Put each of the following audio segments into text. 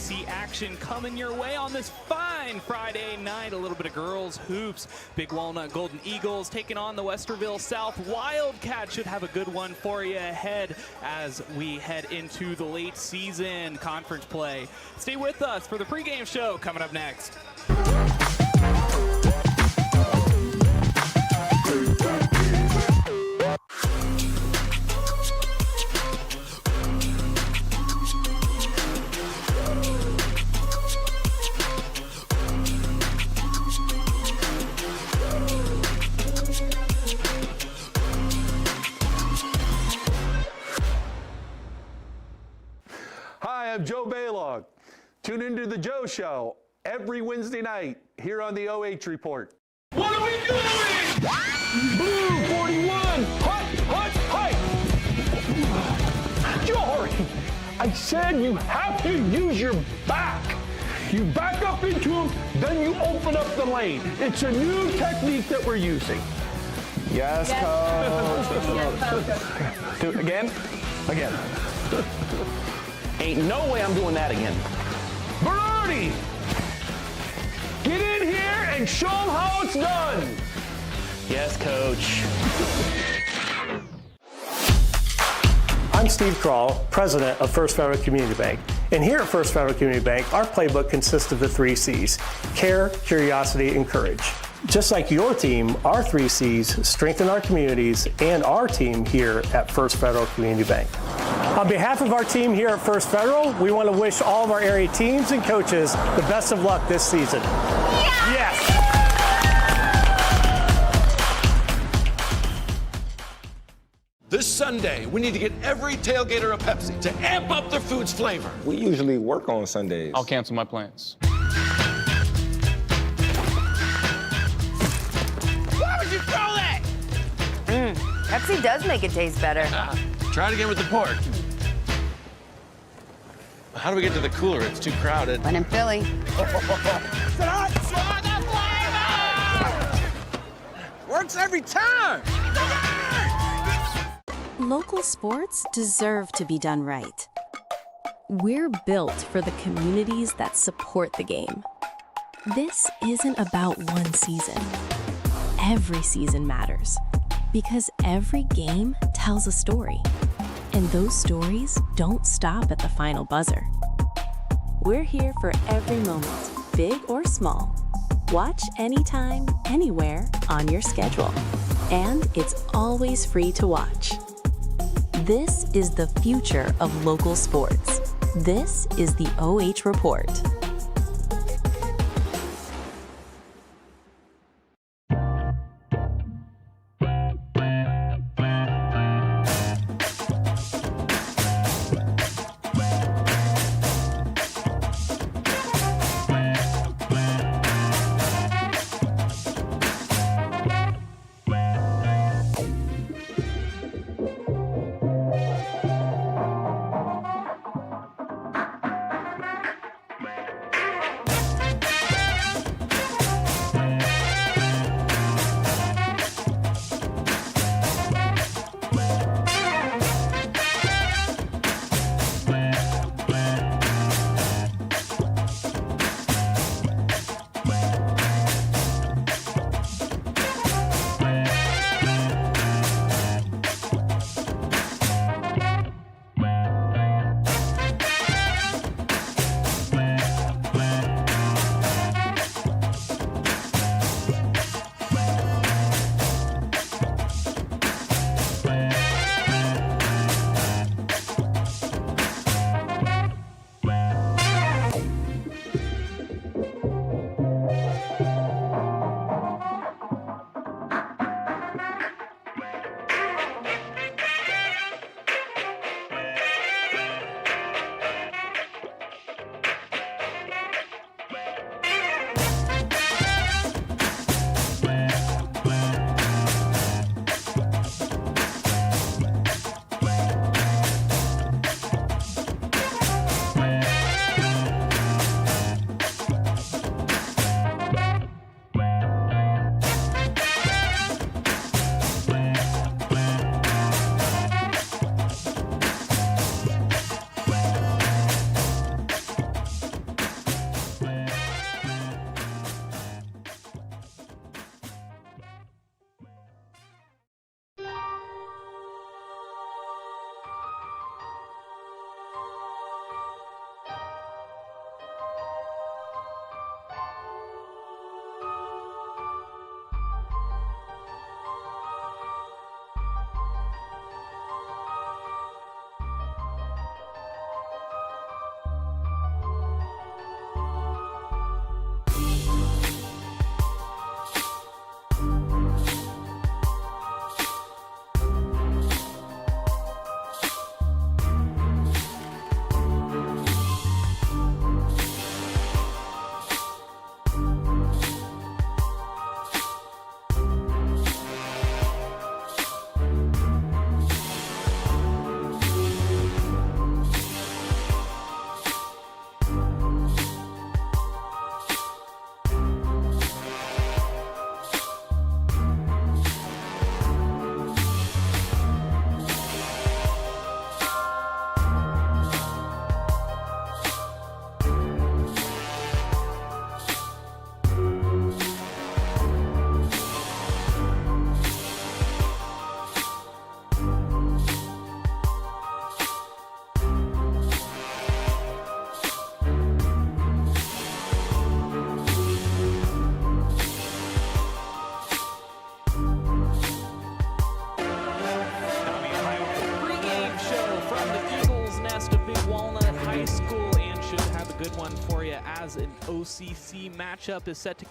OCC action coming your way on this fine Friday night. A little bit of girls hoops. Big Walnut Golden Eagles taking on the Westerville South Wildcats. Should have a good one for you ahead as we head into the late season conference play. Stay with us for the pregame show coming up next. Hi, I'm Joe Baylog. Tune into the Joe Show every Wednesday night here on the OH Report. What are we doing? Blue 41, hut, Jory, I said you have to use your back. You back up into him, then you open up the lane. It's a new technique that we're using. Yes, coach. Do it again. Ain't no way I'm doing that again. Berardi, get in here and show them how it's done. Yes, coach. I'm Steve Krall, president of First Federal Community Bank. And here at First Federal Community Bank, our playbook consists of the 3 C's: care, curiosity, and courage. Just like your team, our 3 C's strengthen our communities and our team here at First Federal Community Bank. On behalf of our team here at First Federal, we want to wish all of our area teams and coaches the best of luck this season. Yes! This Sunday, we need to get every tailgater a Pepsi to amp up their food's flavor. We usually work on Sundays. I'll cancel my plans. Why would you throw that? Pepsi does make it taste better. Try it again with the pork. How do we get to the cooler? It's too crowded. When in Philly. Works every time. Local sports deserve to be done right. We're built for the communities that support the game. This isn't about one season. Every season matters because every game tells a story. And those stories don't stop at the final buzzer. We're here for every moment, big or small. Watch anytime, anywhere, on your schedule. And it's always free to watch. This is the future of local sports. This is the OH Report. OCC matchup is set to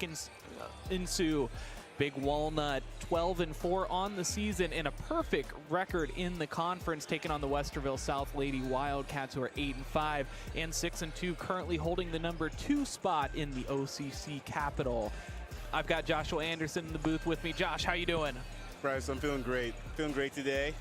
ensue. Big Walnut 12-4 on the season and a perfect record in the conference, taking on the Westerville South Lady Wildcats, who are 8-5 and 6-2, currently holding the number 2 spot in the OCC-Capital. I've got Joshua Anderson in the booth with me. Josh, how you doing? Bryce, I'm feeling great. Feeling great today.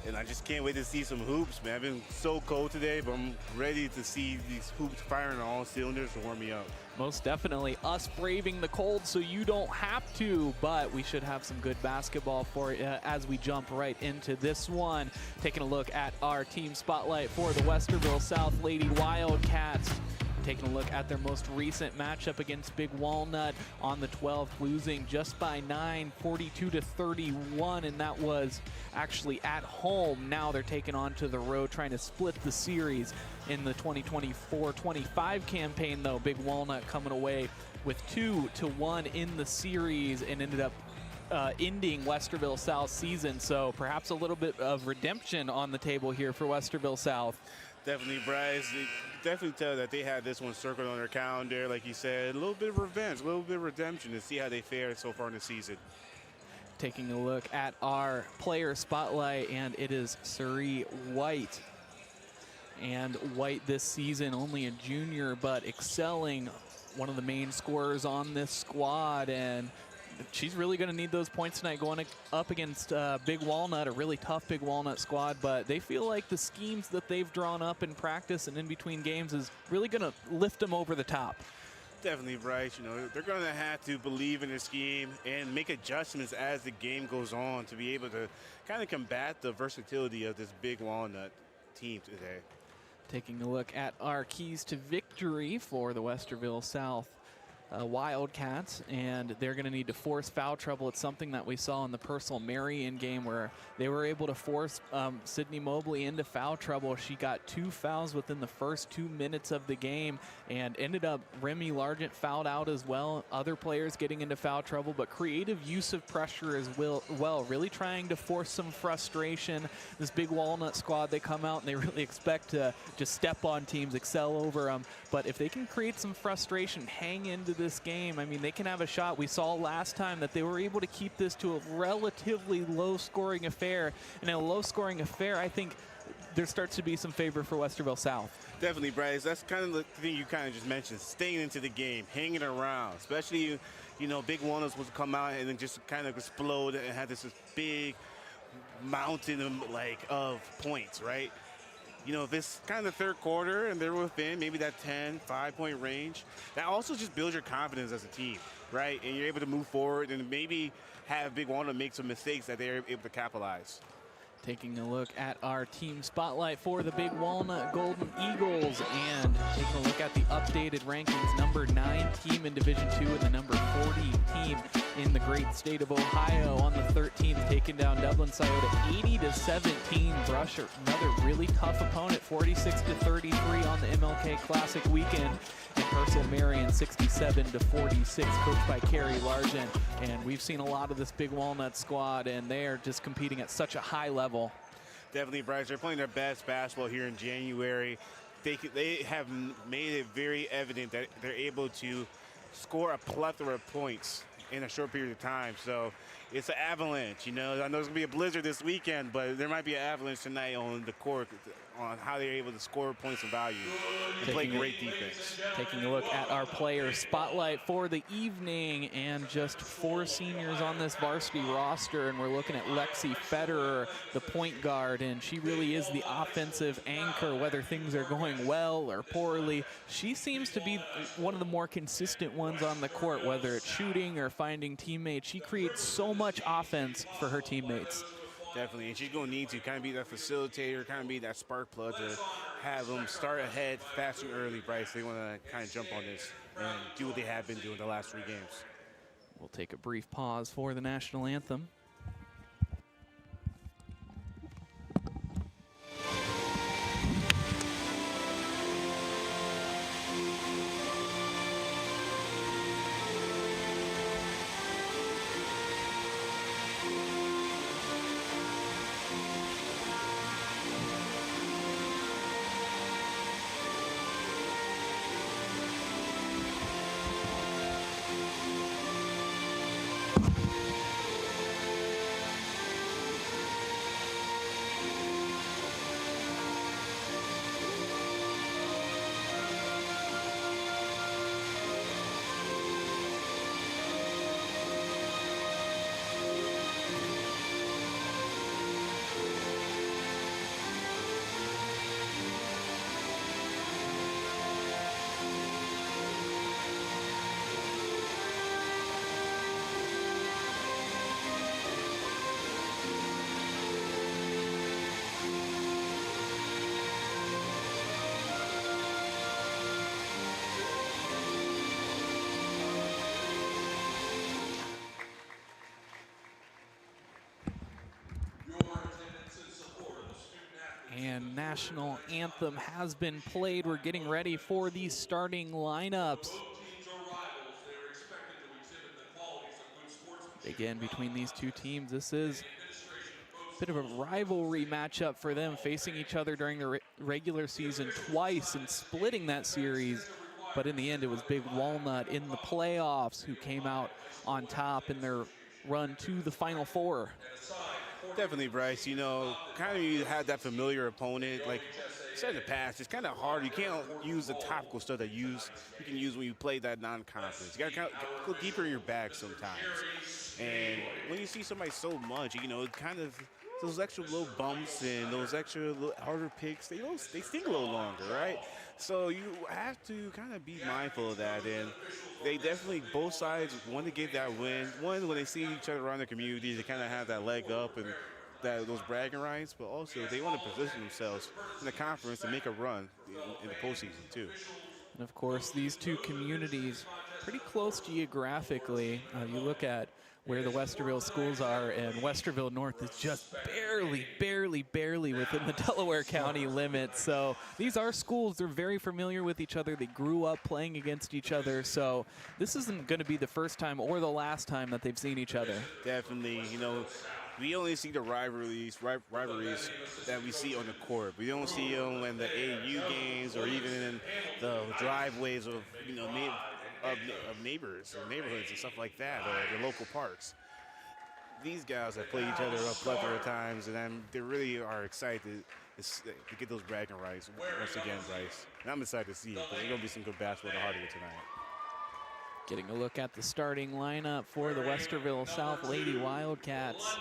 And I just can't wait to see some hoops, man. I've been so cold today, but I'm ready to see these hoops firing on all cylinders to warm me up. Most definitely. Us braving the cold so you don't have to, but we should have some good basketball for you as we jump right into this one. Taking a look at our team spotlight for the Westerville South Lady Wildcats. Taking a look at their most recent matchup against Big Walnut on the 12th, losing just by 9, 42-31, and that was actually at home. Now they're taking on to the road, trying to split the series in the 2024-25 campaign, though. Big Walnut coming away with 2-1 in the series and ended up ending Westerville South's season. So perhaps a little bit of redemption on the table here for Westerville South. Definitely, Bryce. You definitely tell that they had this one circled on their calendar, like you said. A little bit of revenge, a little bit of redemption to see how they fared so far in the season. Taking a look at our player spotlight, and it is Suri White. And White this season, only a junior, but excelling, one of the main scorers on this squad, and she's really going to need those points tonight going up against Big Walnut, a really tough Big Walnut squad, but they feel like the schemes that they've drawn up in practice and in between games is really going to lift them over the top. Definitely, Bryce. You know, they're going to have to believe in their scheme and make adjustments as the game goes on to be able to kind of combat the versatility of this Big Walnut team today. Taking a look at our keys to victory for the Westerville South Wildcats, and they're going to need to force foul trouble. It's something that we saw in the Purcell Marian game where they were able to force Sydney Mobley into foul trouble. She got 2 fouls within the first 2 minutes of the game and ended up Remy Largent fouled out as well. Other players getting into foul trouble, but creative use of pressure as well, really trying to force some frustration. This Big Walnut squad, they come out and they really expect to just step on teams, excel over them, but if they can create some frustration, hang into this game, I mean, they can have a shot. We saw last time that they were able to keep this to a relatively low-scoring affair. And in a low-scoring affair, I think there starts to be some favor for Westerville South. Definitely, Bryce. That's kind of the thing you kind of just mentioned, staying into the game, hanging around, especially, you know, Big Walnuts would come out and then just kind of explode and have this big mountain of points, right? You know, if it's kind of the third quarter and they're within maybe that 10, 5-point range, that also just builds your confidence as a team, right? And you're able to move forward and maybe have Big Walnut make some mistakes that they're able to capitalize. Taking a look at our team spotlight for the Big Walnut Golden Eagles, and taking a look at the updated rankings. Number 9 team in Division II and the number 40 team in the great state of Ohio. On the 13th, taking down Dublin Scioto 80-17. Brush, another really tough opponent, 46-33 on the MLK Classic weekend. And Purcell Marian 67-46, coached by Carrie Largent. And we've seen a lot of this Big Walnut squad, and they are just competing at such a high level. Definitely, Bryce. They're playing their best basketball here in January. They have made it very evident that they're able to score a plethora of points in a short period of time. So it's an avalanche. You know, I know there's going to be a blizzard this weekend, but there might be an avalanche tonight on the court on how they're able to score points of value and play great defense. Taking a look at our player spotlight for the evening, and just 4 seniors on this varsity roster, and we're looking at Lexi Federer, the point guard, and she really is the offensive anchor, whether things are going well or poorly. She seems to be one of the more consistent ones on the court, whether it's shooting or finding teammates. She creates so much offense for her teammates. Definitely, and she's going to need to kind of be that facilitator, kind of be that spark plug to have them start ahead fast and early, Bryce. They want to kind of jump on this and do what they have been doing the last 3 games. We'll take a brief pause for the national anthem. and national anthem has been played. We're getting ready for these starting lineups. Again, between these two teams, this is a bit of a rivalry matchup for them, facing each other during the regular season twice and splitting that series. But in the end, it was Big Walnut in the playoffs who came out on top in their run to the Final Four. Definitely, Bryce. You know, kind of you had that familiar opponent. Like I said in the past, it's kind of hard. You can't use the topical stuff that you can use when you play that non-conference. You got to kind of go deeper in your bag sometimes. And when you see somebody so much, you know, it kind of those extra little bumps and those extra little harder picks, they sting a little longer, right? So you have to kind of be mindful of that. And they definitely, both sides want to get that win. One, when they see each other around their community, they kind of have that leg up and those bragging rights, but also they want to position themselves in the conference to make a run in the postseason too. And of course, these two communities pretty close geographically. You look at where the Westerville schools are, and Westerville North is just barely within the Delaware County limits. So these are schools, they're very familiar with each other. They grew up playing against each other. So this isn't going to be the first time or the last time that they've seen each other. Definitely, you know, we only see the rivalries that we see on the court. We don't see them in the AU games or even in the driveways of, you know, of neighbors or neighborhoods and stuff like that, or the local parks. These guys have played each other a plethora of times, and they really are excited to get those bragging rights once again, Bryce. And I'm excited to see it, because there's going to be some good basketball to Hardwood tonight. Getting a look at the starting lineup for the Westerville South Lady Wildcats.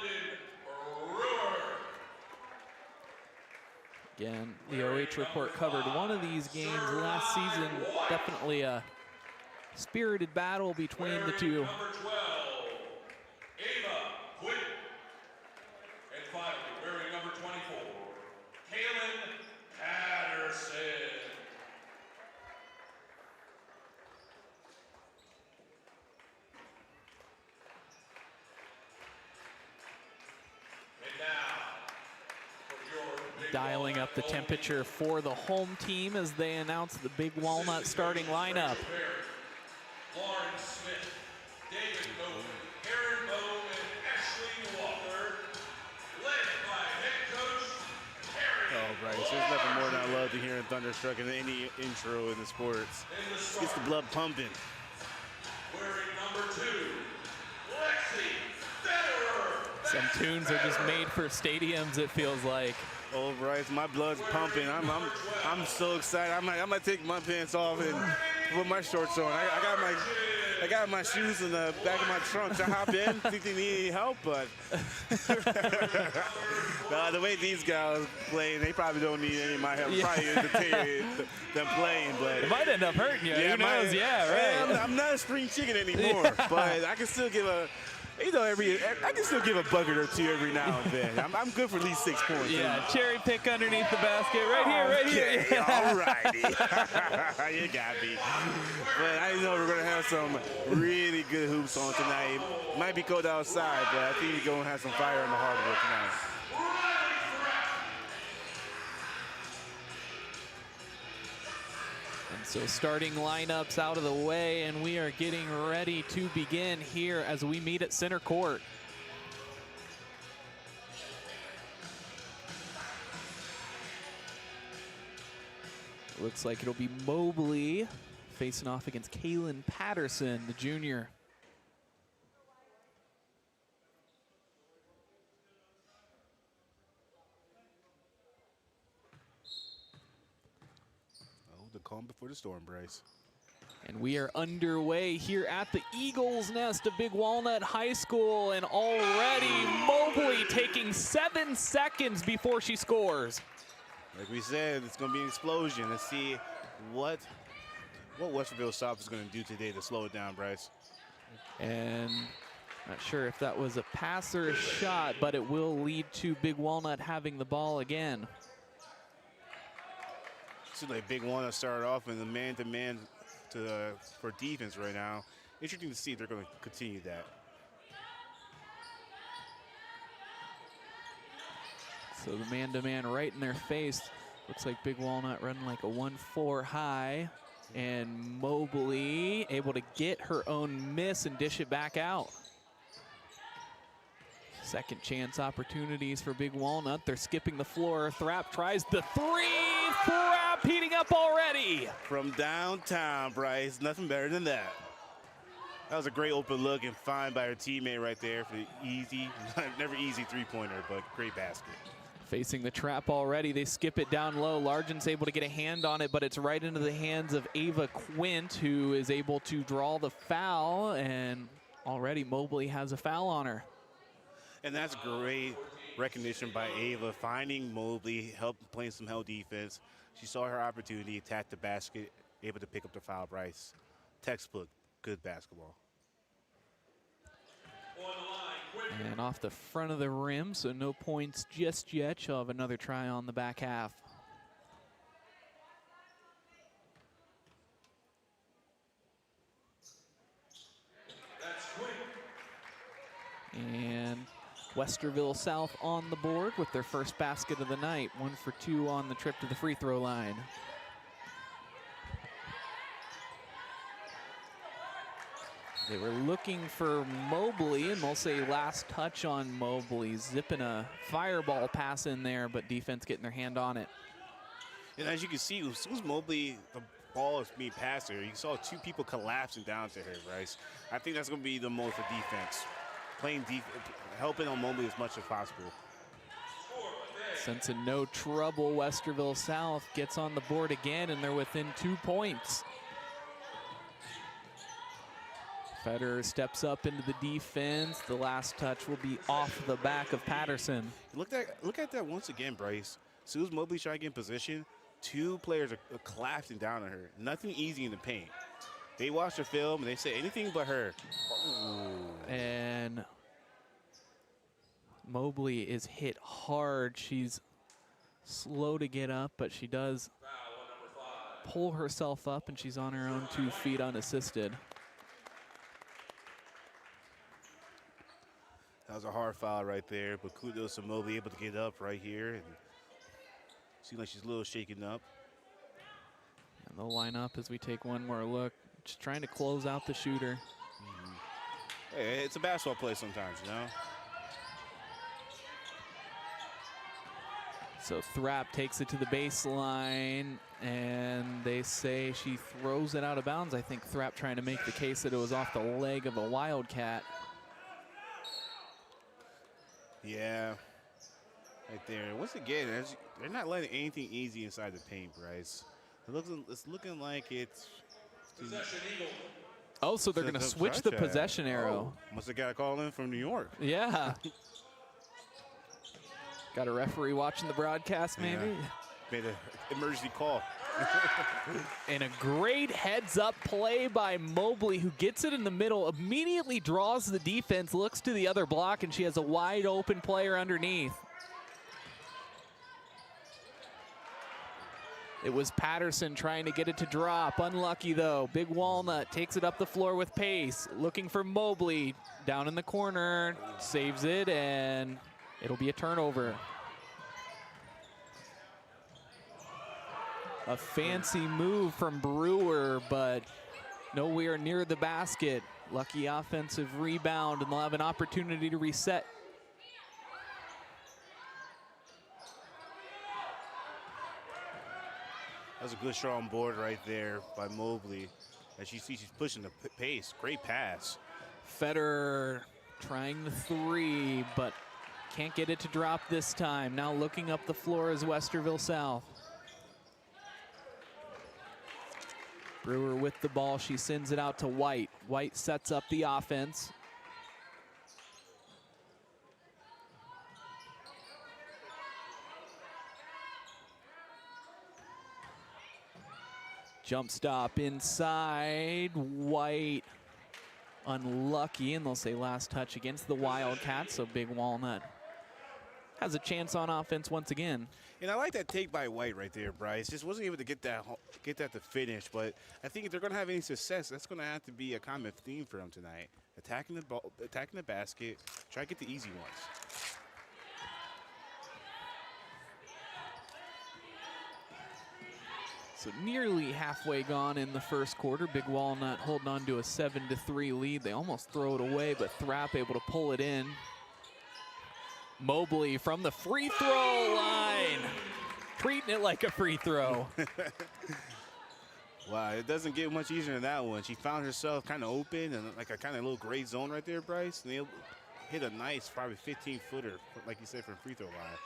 Again, the OH report covered one of these games last season. Definitely a spirited battle between the two. Number 12, Ava Quinn. And finally, wearing number 24, Kaylin Patterson. And now, for your Dialing up the temperature for the home team as they announce the Big Walnut starting lineup. Lauren Smith, David Bowman, Aaron Bowe, and Ashley Walker, led by head coach Terry. Oh, Bryce, there's nothing more than I love to hear in Thunderstruck in any intro in the sports. Gets the blood pumping. Wearing number 2, Lexi Federer. Some tunes are just made for stadiums, it feels like. Oh, Bryce, my blood's pumping. I'm so excited. I might take my pants off and put my shorts on. I got my shoes in the back of my trunk to hop in. Think they need any help, but the way these guys play, they probably don't need any of my help. Probably them playing, but it might end up hurting you. Yeah, who knows? Yeah, right. I'm not a spring chicken anymore, but I can still give a. You know, I can still give a bucket or two every now and then. I'm good for at least 6 points. Yeah, cherry pick underneath the basket. Right here. All righty. You got me. But I know we're going to have some really good hoops on tonight. Might be cold outside, but I think we're going to have some fire on the hardwood tonight. So starting lineups out of the way, and we are getting ready to begin here as we meet at center court. Looks like it'll be Mobley facing off against Kaylin Patterson, the junior. The calm before the storm, Bryce. And we are underway here at the Eagles Nest of Big Walnut High School, and already Mobley taking 7 seconds before she scores. Like we said, it's going to be an explosion. Let's see what Westerville South is going to do today to slow it down, Bryce. And not sure if that was a pass or a shot, but it will lead to Big Walnut having the ball again. Seems like Big Walnut started off in the man-to-man for defense right now. Interesting to see if they're going to continue that. So the man-to-man right in their face. Looks like Big Walnut running like a 1-4 high. And Mobley able to get her own miss and dish it back out. Second chance opportunities for Big Walnut. They're skipping the floor. Thrapp tries the three. Thrapp heating up already. From downtown, Bryce. Nothing better than that. That was a great open look and find by her teammate right there for the easy, never easy three-pointer, but great basket. Facing the trap already, they skip it down low. Largen's able to get a hand on it, but it's right into the hands of Ava Quint, who is able to draw the foul, and already Mobley has a foul on her. And that's great recognition by Ava, finding Mobley, playing some hell defense. She saw her opportunity, attacked the basket, able to pick up the foul, Bryce. Textbook, good basketball. And off the front of the rim, so no points just yet. She'll have another try on the back half. And Westerville South on the board with their first basket of the night. 1 for 2 on the trip to the free throw line. They were looking for Mobley, and we'll say last touch on Mobley. Zipping a fireball pass in there, but defense getting their hand on it. And as you can see, as soon as Mobley, the ball is being passed to her, you saw 2 people collapsing down to her, Bryce. I think that's going to be the most for defense. Playing defense, helping on Mobley as much as possible. Sensing no trouble, Westerville South gets on the board again, and they're within 2 points. Federer steps up into the defense. The last touch will be off the back of Patterson. Look at that once again, Bryce. As soon as Mobley trying to get in position, 2 players are collapsing down on her. Nothing easy in the paint. They watch the film and they say anything but her. Ooh. And Mobley is hit hard. She's slow to get up, but she does pull herself up, and she's on her own 2 feet unassisted. That was a hard foul right there, but kudos to Mobley, able to get up right here. And seems like she's a little shaken up. And they'll line up as we take one more look. Just trying to close out the shooter. Hey, it's a basketball play sometimes, you know? So Thrapp takes it to the baseline, and they say she throws it out of bounds. I think Thrapp trying to make the case that it was off the leg of a Wildcat. Yeah, right there. Once again, they're not letting anything easy inside the paint, Bryce. It's looking like it's Possession Eagle. Oh, so they're going to switch the possession arrow. Oh, must have got a call in from New York. Yeah. Got a referee watching the broadcast, maybe? Yeah. Made an emergency call. And a great heads-up play by Mobley, who gets it in the middle, immediately draws the defense, looks to the other block, and she has a wide-open player underneath. It was Patterson trying to get it to drop. Unlucky, though. Big Walnut takes it up the floor with pace, looking for Mobley. Down in the corner, saves it, and it'll be a turnover. A fancy move from Brewer, but nowhere near the basket. Lucky offensive rebound, and they'll have an opportunity to reset. That was a good strong board right there by Mobley. As you see, she's pushing the pace. Great pass. Federer trying the 3, but can't get it to drop this time. Now looking up the floor is Westerville South. Brewer with the ball, she sends it out to White. White sets up the offense. Jump stop inside, White unlucky, and they'll say last touch against the Wildcats, so Big Walnut has a chance on offense once again. And I like that take by White right there, Bryce. Just wasn't able to get that to finish, but I think if they're going to have any success, that's going to have to be a common theme for them tonight. Attacking the ball, attacking the basket, try to get the easy ones. So nearly halfway gone in the first quarter. Big Walnut holding on to a 7-3 lead. They almost throw it away, but Thrapp able to pull it in. Mobley from the free throw line. Treating it like a free throw. Wow, it doesn't get much easier than that one. She found herself kind of open and like a kind of little gray zone right there, Bryce. And they hit a nice, probably 15-footer, like you said, from free throw line.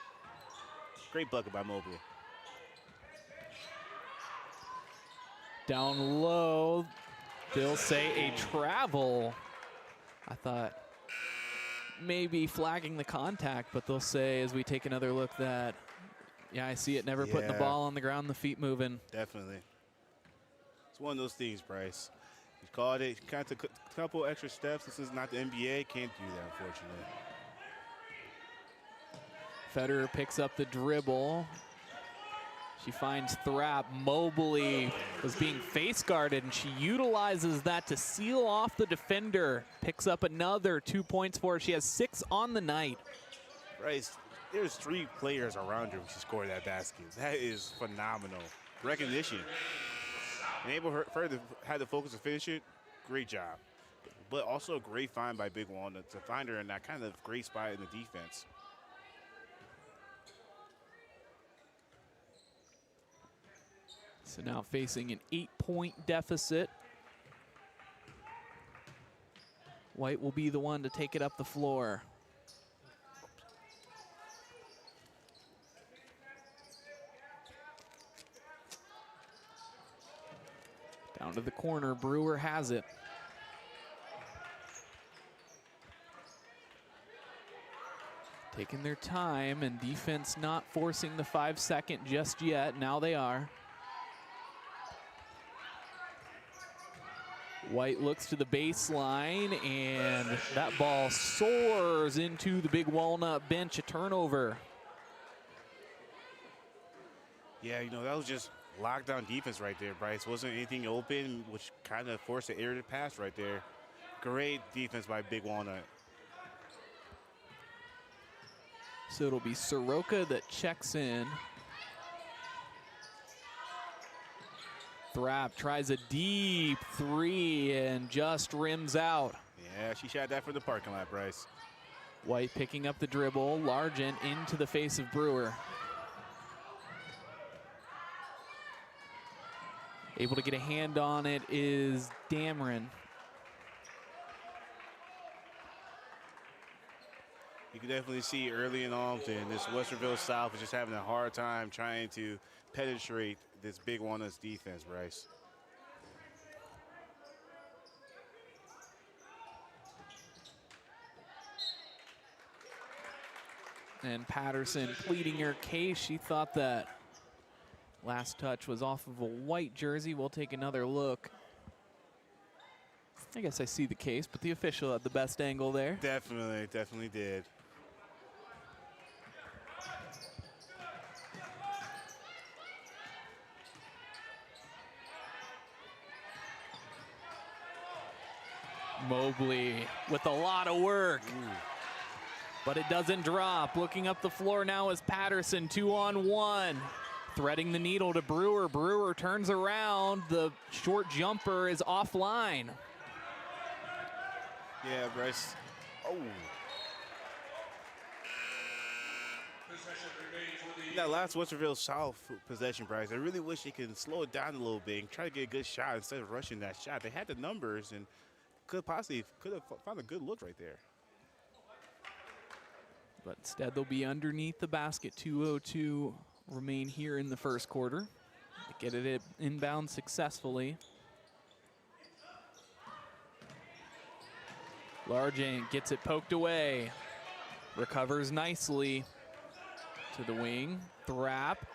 Great bucket by Mobley. Down low, they'll say a travel. I thought maybe flagging the contact, but they'll say as we take another look that, yeah, I see it, never putting the ball on the ground, the feet moving. Definitely. It's one of those things, Bryce. You called it, kind of took a couple extra steps. This is not the NBA, can't do that, unfortunately. Federer picks up the dribble. She finds Thrapp. Mobley was being face guarded, and she utilizes that to seal off the defender. Picks up another 2 points for her. She has 6 on the night. Bryce, there's 3 players around her when she scored that basket. That is phenomenal. Recognition. And able for her to have the focus to finish it, great job. But also a great find by Big Walnut to find her in that kind of great spot in the defense. So now facing an 8-point deficit. White will be the one to take it up the floor. Down to the corner, Brewer has it. Taking their time, and defense not forcing the 5-second just yet. Now they are. White looks to the baseline, and that ball soars into the Big Walnut bench, a turnover. Yeah, you know, that was just lockdown defense right there, Bryce. Wasn't anything open, which kind of forced the air to pass right there. Great defense by Big Walnut. So it'll be Soroka that checks in. Thrapp tries a deep 3 and just rims out. Yeah, she shot that from the parking lot, Bryce. White picking up the dribble, Largent into the face of Brewer. Able to get a hand on it is Dameron. You can definitely see early and often this Westerville South is just having a hard time trying to penetrate this Big Walnut's defense, Bryce. And Patterson pleading her case. She thought that last touch was off of a white jersey. We'll take another look. I guess I see the case, but the official had the best angle there. Definitely, definitely did. Mobley with a lot of work. But it doesn't drop. Looking up the floor now is Patterson, 2-on-1. Threading the needle to Brewer. Brewer turns around. The short jumper is offline. Yeah, Bryce. Oh. That last Westerville South possession, Bryce, I really wish they could slow it down a little bit and try to get a good shot instead of rushing that shot. They had the numbers and could have found a good look right there. But instead they'll be underneath the basket. 2:02 remain here in the first quarter. They get it inbound successfully. Largent gets it poked away. Recovers nicely to the wing. Thrapp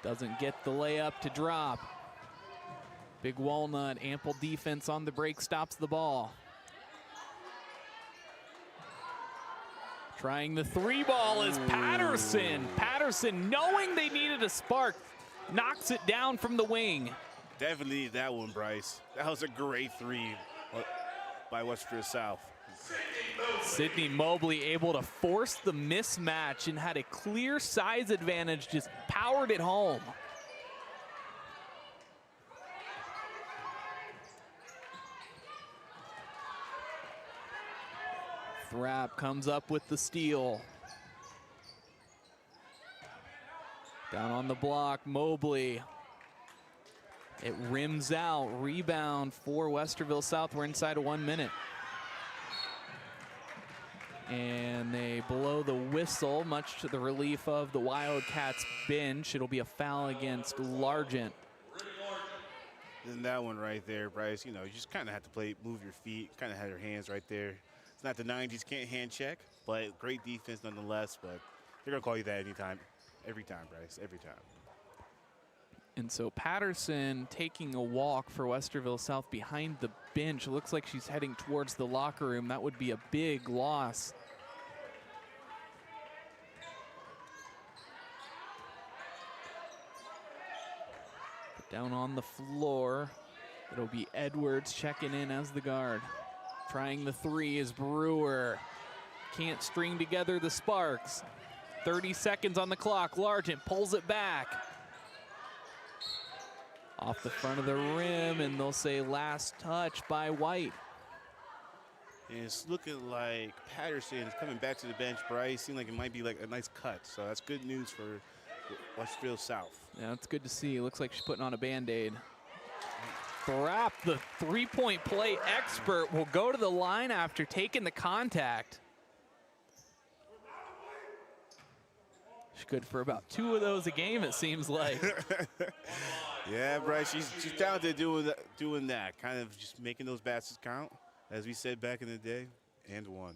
doesn't get the layup to drop. Big Walnut, ample defense on the break, stops the ball. Trying the 3 ball is Patterson. Patterson, knowing they needed a spark, knocks it down from the wing. Definitely needed that one, Bryce. That was a great 3 by Westerville South. Sydney Mobley able to force the mismatch and had a clear size advantage, just powered it home. Thrapp comes up with the steal. Down on the block, Mobley. It rims out, rebound for Westerville South. We're inside of 1 minute. And they blow the whistle, much to the relief of the Wildcats bench. It'll be a foul against Largent. And that one right there, Bryce, you know, you just kind of have to move your feet, kind of have your hands right there. It's not the 90s, can't hand check, but great defense nonetheless. But they're going to call you that anytime, every time, Bryce, every time. And so Patterson taking a walk for Westerville South behind the bench. It looks like she's heading towards the locker room. That would be a big loss. Down on the floor, it'll be Edwards checking in as the guard. Trying the three is Brewer. Can't string together the sparks. 30 seconds on the clock. Largent pulls it back. Off the front of the rim, and they'll say last touch by White. And it's looking like Patterson is coming back to the bench, Bryce. Seems like it might be like a nice cut, so that's good news for Westerville South. Yeah, it's good to see. It looks like she's putting on a Band-Aid. Thrapp, the three-point play expert, will go to the line after taking the contact. She's good for about 2 of those a game, it seems like. Yeah, Bryce, she's talented doing that, kind of just making those baskets count, as we said back in the day, and one.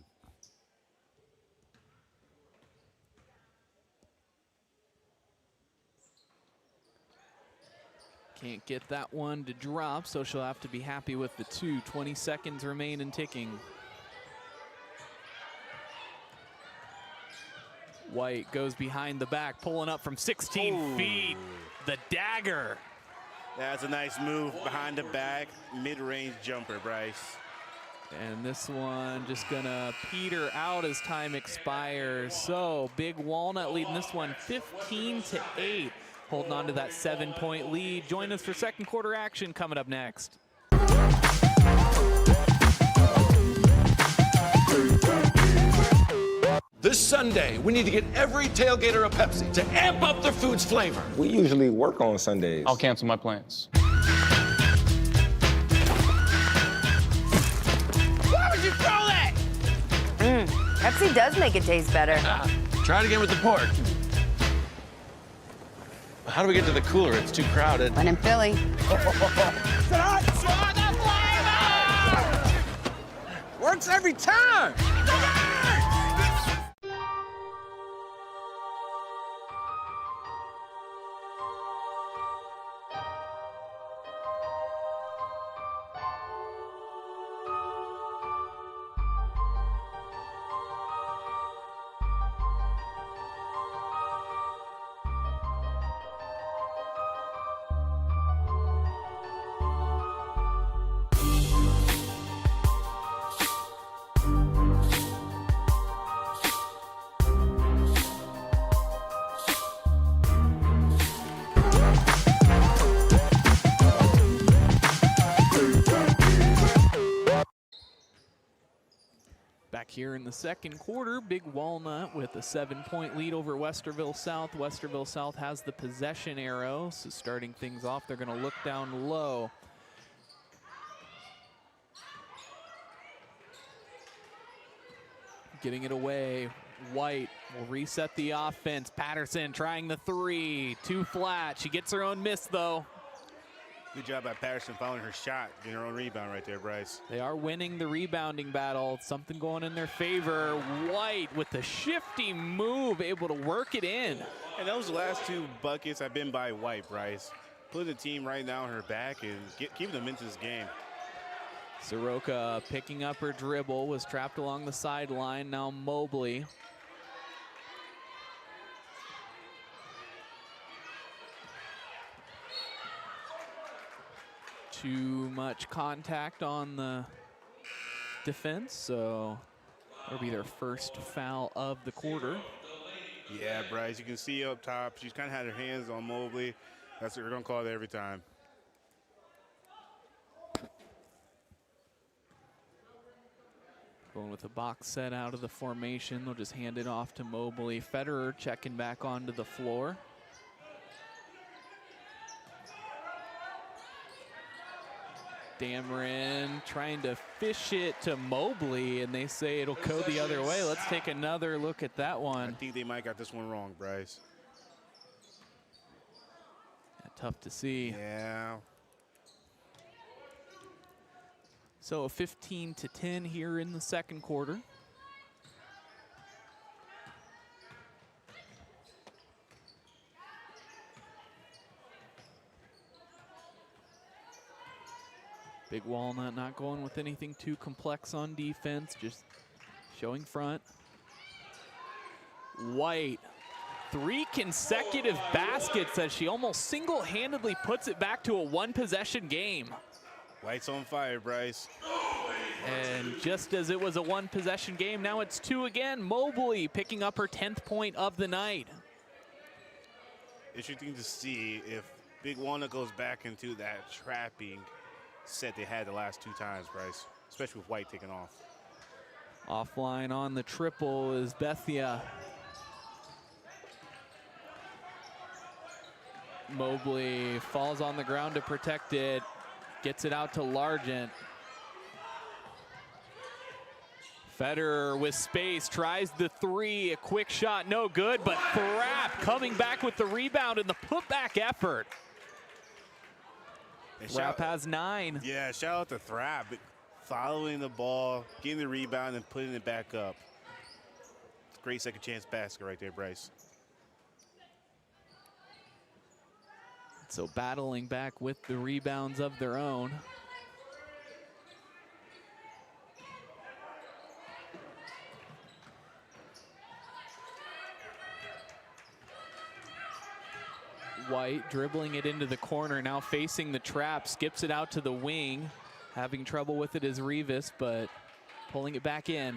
Can't get that one to drop, so she'll have to be happy with the 2. 20 seconds remain and ticking. White goes behind the back, pulling up from 16 feet. The dagger. That's a nice move behind the back, mid-range jumper, Bryce. And this one just gonna peter out as time expires. So Big Walnut leading this one 15-8. Holding on to that 7-point lead. Join us for second quarter action coming up next. This Sunday, we need to get every tailgater a Pepsi to amp up their food's flavor. We usually work on Sundays. I'll cancel my plans. Why would you throw that? Pepsi does make it taste better. Try it again with the pork. How do we get to the cooler? It's too crowded. When in Philly. Works every time. Back here in the second quarter, Big Walnut with a 7-point lead over Westerville South. Westerville South has the possession arrow, so starting things off, they're gonna look down low. Getting it away, White will reset the offense. Patterson trying the 3, too flat. She gets her own miss though. Good job by Patterson following her shot, getting her own rebound right there, Bryce. They are winning the rebounding battle. Something going in their favor. White with the shifty move, able to work it in. And those last 2 buckets have been by White, Bryce. Putting the team right now on her back and keeping them into this game. Soroka picking up her dribble, was trapped along the sideline. Now Mobley. Too much contact on the defense, so that'll be their first foul of the quarter. Yeah, Bryce, you can see up top, she's kind of had her hands on Mobley. That's what we're going to call it every time. Going with a box set out of the formation. They'll just hand it off to Mobley. Federer checking back onto the floor. Dameron trying to fish it to Mobley, and they say it'll go the other way. Let's take another look at that one. I think they might got this one wrong, Bryce. Yeah, tough to see. Yeah. So a 15-10 here in the second quarter. Big Walnut not going with anything too complex on defense, just showing front. White, 3 consecutive baskets as she almost single-handedly puts it back to a one-possession game. White's on fire, Bryce. And just as it was a one-possession game, now it's 2 again. Mobley picking up her 10th point of the night. Interesting to see if Big Walnut goes back into that trapping set they had the last 2 times, Bryce, especially with White taking off. Offline on the triple is Bethia. Mobley falls on the ground to protect it, gets it out to Largent. Federer with space, tries the 3, a quick shot, no good, but Thrapp coming back with the rebound and the putback effort. Thrapp has 9. Yeah, shout out to Thrapp, following the ball, getting the rebound, and putting it back up. Great second chance basket right there, Bryce. So battling back with the rebounds of their own. White dribbling it into the corner, now facing the trap, skips it out to the wing. Having trouble with it is Rivas, but pulling it back in.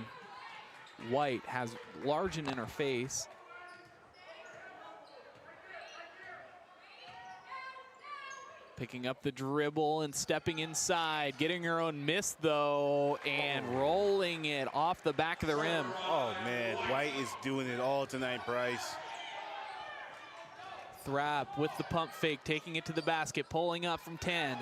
White has Largent in her face. Picking up the dribble and stepping inside, getting her own miss though, and rolling it off the back of the rim. Oh man, White is doing it all tonight, Bryce. Thrapp with the pump fake, taking it to the basket, pulling up from 10.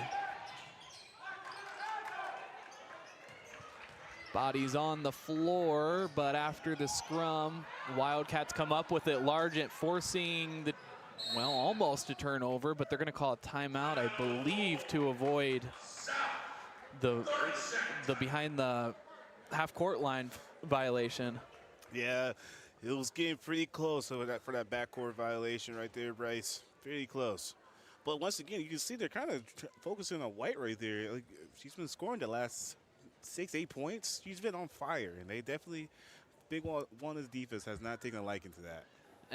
Bodies on the floor, but after the scrum, Wildcats come up with it. Largent forcing the, well, almost a turnover, but they're going to call a timeout, I believe, to avoid the behind the half-court line violation. Yeah, it was getting pretty close for that backcourt violation right there, Bryce. Pretty close. But once again, you can see they're kind of focusing on White right there. Like, she's been scoring the last 6-8 points. She's been on fire, and they definitely, Big Walnut's defense has not taken a liking to that.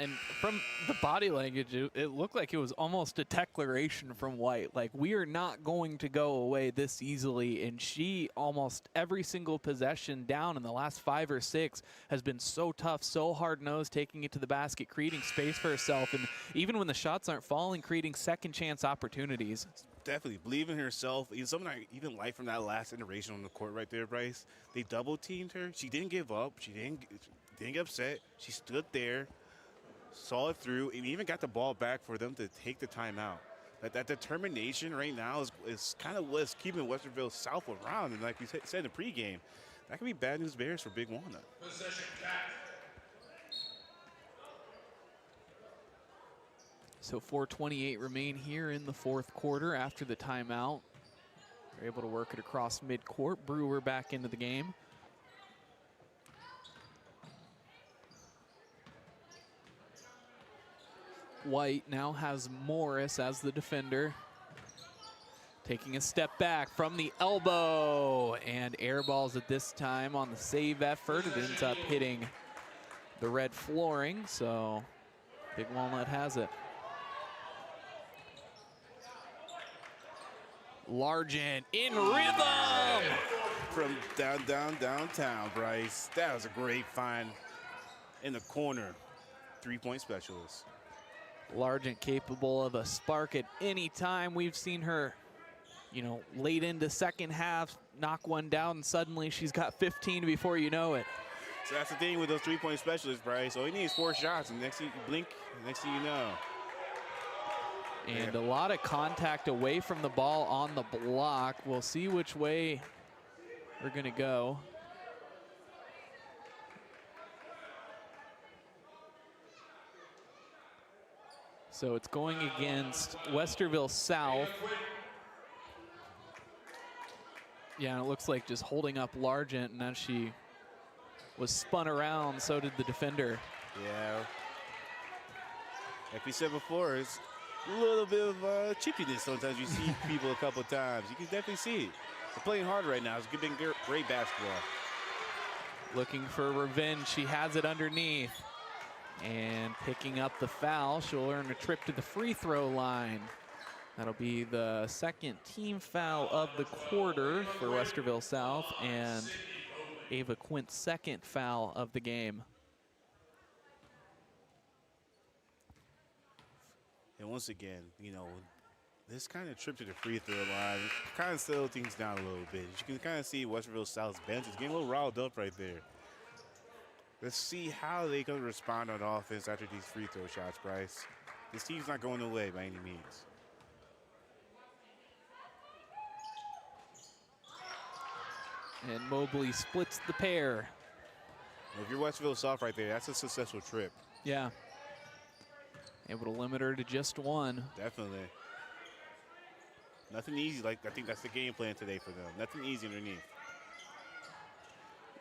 And from the body language, it looked like it was almost a declaration from White. Like, we are not going to go away this easily. And she, almost every single possession down in the last 5 or 6, has been so tough, so hard-nosed, taking it to the basket, creating space for herself. And even when the shots aren't falling, creating second-chance opportunities. Definitely believe in herself. Something I even like from that last iteration on the court right there, Bryce. They double-teamed her. She didn't give up. She didn't get upset. She stood there, saw it through, and even got the ball back for them to take the timeout. That determination right now is kind of what's keeping Westerville South around. And like we said in the pregame, that could be bad news bears for Big Walnut. Possession back. So 4:28 remain here in the fourth quarter after the timeout. They're able to work it across midcourt. Brewer back into the game. White now has Morris as the defender. Taking a step back from the elbow, and air balls at this time on the save effort. It ends up hitting the red flooring, so Big Walnut has it. Largent in rhythm! From downtown, Bryce. That was a great find in the corner. 3-point specialist. Largent capable of a spark at any time. We've seen her you know, late into second half, knock one down, and suddenly she's got 15 before you know it. So that's the thing with those three-point specialists, Bryce. All he needs is 4 shots, and next thing you blink, next thing you know. And a lot of contact away from the ball on the block. We'll see which way we're going to go. So it's going against Westerville South. Yeah, and it looks like just holding up Largent, and as she was spun around, so did the defender. Yeah. Like we said before, it's a little bit of chippiness sometimes. You see people a couple times. You can definitely see it. They're playing hard right now. It's been great basketball. Looking for revenge. She has it underneath. And picking up the foul, she'll earn a trip to the free throw line. That'll be the second team foul of the quarter for Westerville South, and Ava Quint's second foul of the game. And once again, you know, this kind of trip to the free throw line kind of slow things down a little bit. You can kind of see Westerville South's bench is getting a little riled up right there. Let's see how they can respond on offense after these free throw shots, Bryce. This team's not going away by any means. And Mobley splits the pair. If you're Westerville South right there, that's a successful trip. Yeah. Able to limit her to just one. Definitely. Nothing easy. Like, I think that's the game plan today for them. Nothing easy underneath.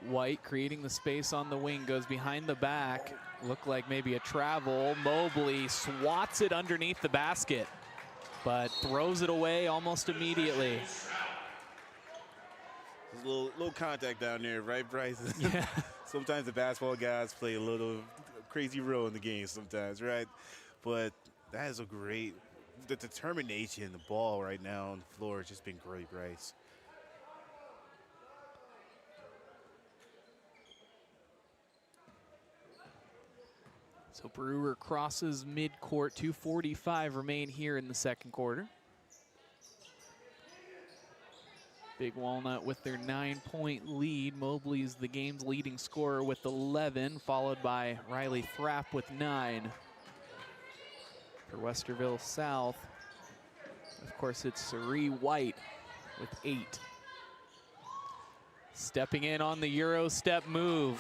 White creating the space on the wing, goes behind the back. Looked like maybe a travel. Mobley swats it underneath the basket, but throws it away almost immediately. There's a little contact down there, right, Bryce? Yeah. Sometimes the basketball guys play a little crazy role in the game sometimes, right? But that is a great, the determination, the ball right now on the floor has just been great, Bryce. So Brewer crosses midcourt, 2:45 remain here in the second quarter. Big Walnut with their 9-point lead. Mobley's the game's leading scorer with 11, followed by Riley Thrapp with 9. For Westerville South, of course, it's Cerie White with 8. Stepping in on the Euro step move.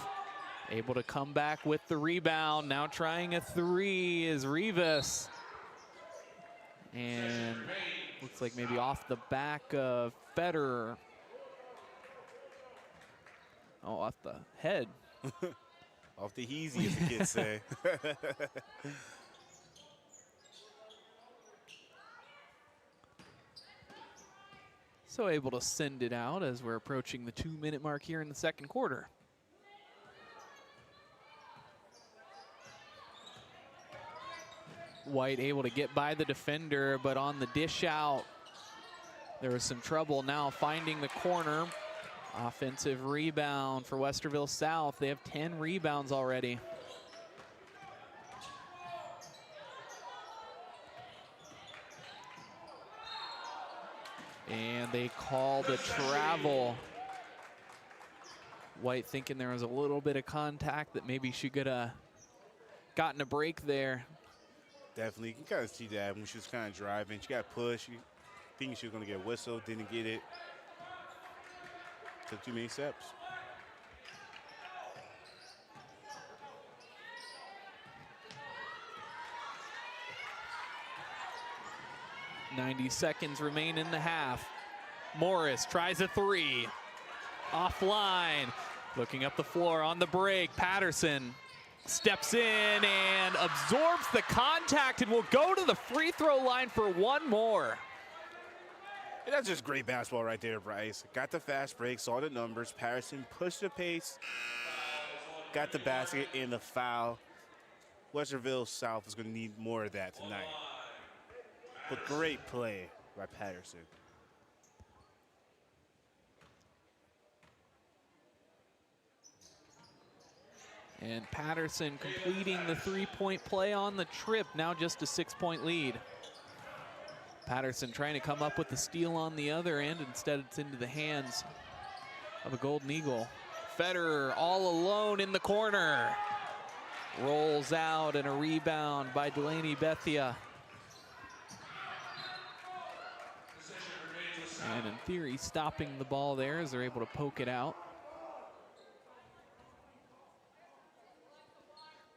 Able to come back with the rebound. Now trying a 3 is Rivas. And looks like maybe off the back of Federer. Oh, off the head. Off the heezy, as the kids say. So able to send it out as we're approaching the 2-minute mark here in the second quarter. White able to get by the defender, but on the dish out, there was some trouble. Now finding the corner. Offensive rebound for Westerville South. They have 10 rebounds already. And they call the travel. White thinking there was a little bit of contact, that maybe she could have gotten a break there. Definitely, you can kind of see that when she was kind of driving. She got pushed, thinking she was going to get a whistle, didn't get it. Took too many steps. .90 seconds remain in the half. Morris tries a 3. Offline. Looking up the floor on the break. Patterson steps in and absorbs the contact and will go to the free throw line for one more. And that's just great basketball right there, Bryce. Got the fast break, saw the numbers. Patterson pushed the pace, got the basket and the foul. Westerville South is going to need more of that tonight. But great play by Patterson. And Patterson completing the 3-point play on the trip, now just a 6-point lead. Patterson trying to come up with the steal on the other end. Instead, it's into the hands of a Golden Eagle. Federer all alone in the corner. Rolls out, and a rebound by Delaney Bethia. And in theory, stopping the ball there as they're able to poke it out.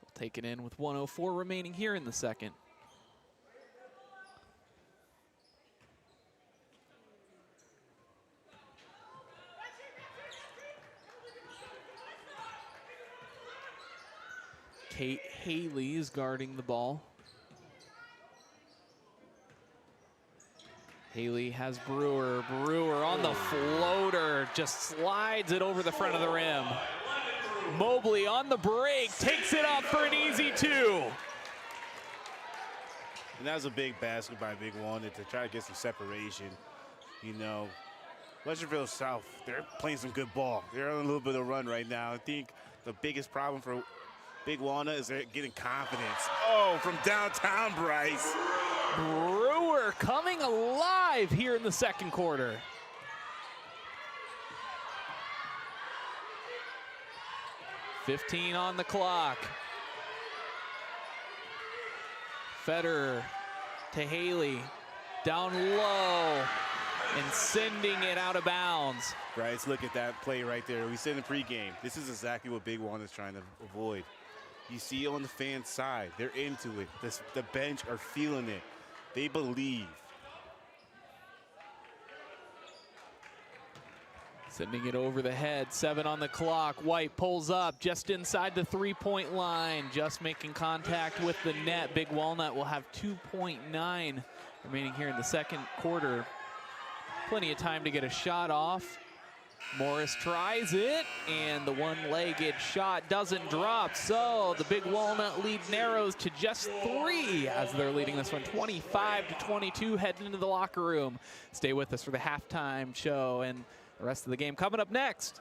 We'll take it in with 1:04 remaining here in the second. Kate Haley is guarding the ball. Haley has Brewer. Brewer on the floater, just slides it over the front of the rim. Mobley on the break, takes it up for an easy 2. And that was a big basket by Big Walnut to try to get some separation. You know, Westerville South, they're playing some good ball. They're on a little bit of a run right now. I think the biggest problem for Big Walnut is they're getting confidence. Oh, from downtown, Bryce. Brewer coming alive here in the second quarter. .15 on the clock. Federer to Haley, down low, and sending it out of bounds. Bryce, look at that play right there. We said in the pregame, this is exactly what Big Walnut's trying to avoid. You see on the fan side, they're into it. The bench are feeling it. They believe. Sending it over the head, 7 on the clock. White pulls up just inside the 3-point line, just making contact with the net. Big Walnut will have 2.9 remaining here in the second quarter. Plenty of time to get a shot off. Morris tries it, and the one-legged shot doesn't drop. So the Big Walnut lead narrows to just 3 as they're leading this one 25-22, heading into the locker room. Stay with us for the halftime show and the rest of the game coming up next.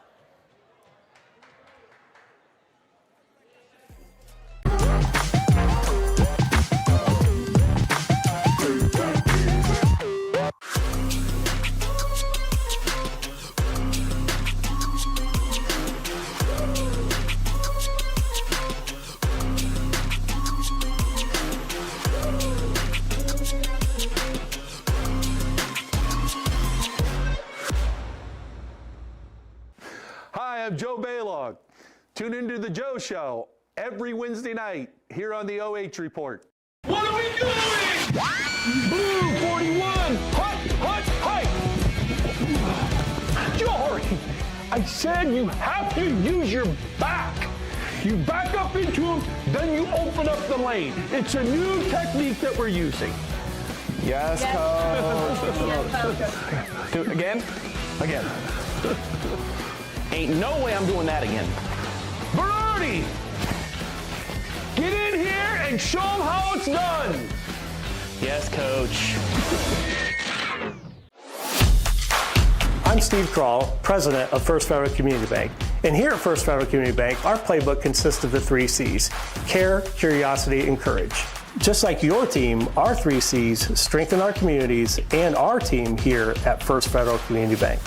Hi, I'm Joe Baylog. Tune into the Joe Show every Wednesday night here on the OH Report. What are we doing? Blue 41, hut, Jory, I said you have to use your back. You back up into him, then you open up the lane. It's a new technique that we're using. Yes, coach. Do it again? Again. Ain't no way I'm doing that again. Brody! Get in here and show them how it's done. Yes, coach. I'm Steve Kroll, president of First Federal Community Bank. And here at First Federal Community Bank, our playbook consists of the 3 C's: care, curiosity, and courage. Just like your team, our 3 C's strengthen our communities and our team here at First Federal Community Bank.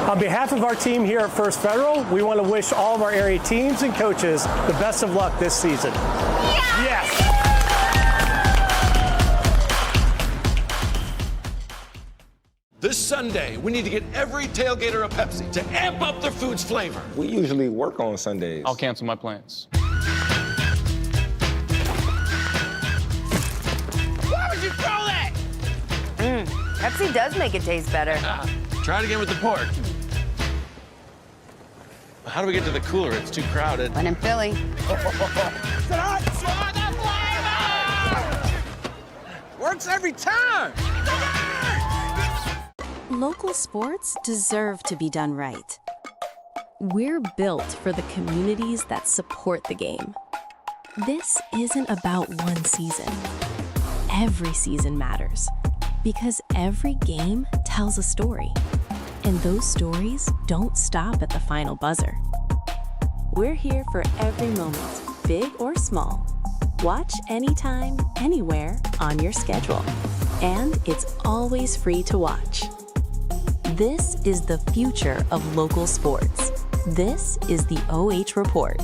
On behalf of our team here at First Federal, we want to wish all of our area teams and coaches the best of luck this season. Yes! This Sunday, we need to get every tailgater a Pepsi to amp up their food's flavor. We usually work on Sundays. I'll cancel my plans. Why would you throw that? Pepsi does make it taste better. Try it again with the pork. How do we get to the cooler? It's too crowded. When in Philly. Works every time. Local sports deserve to be done right. We're built for the communities that support the game. This isn't about one season. Every season matters because every game tells a story. And those stories don't stop at the final buzzer. We're here for every moment, big or small. Watch anytime, anywhere on your schedule. And it's always free to watch. This is the future of local sports. This is the OH Report.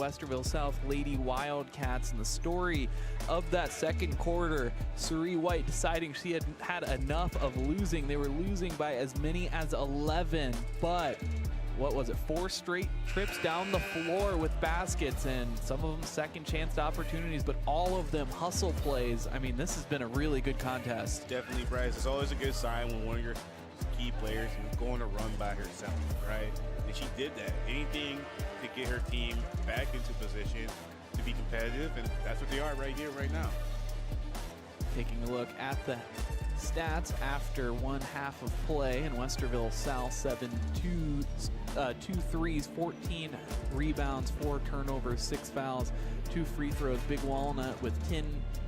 Westerville South Lady Wildcats, and the story of that second quarter, Suri White deciding she had had enough of losing. They were losing by as many as 11, but what was it, 4 straight trips down the floor with baskets, and some of them second chance opportunities, but all of them hustle plays. I mean, this has been a really good contest. Definitely, Bryce. It's always a good sign when one of your key players is going to run by herself, right? And she did that. Anything to get her team back into position to be competitive, and that's what they are right here, right now. Taking a look at the stats after one half of play, in Westerville South, 2 threes, 14 rebounds, 4 turnovers, 6 fouls, 2 free throws. Big Walnut with 10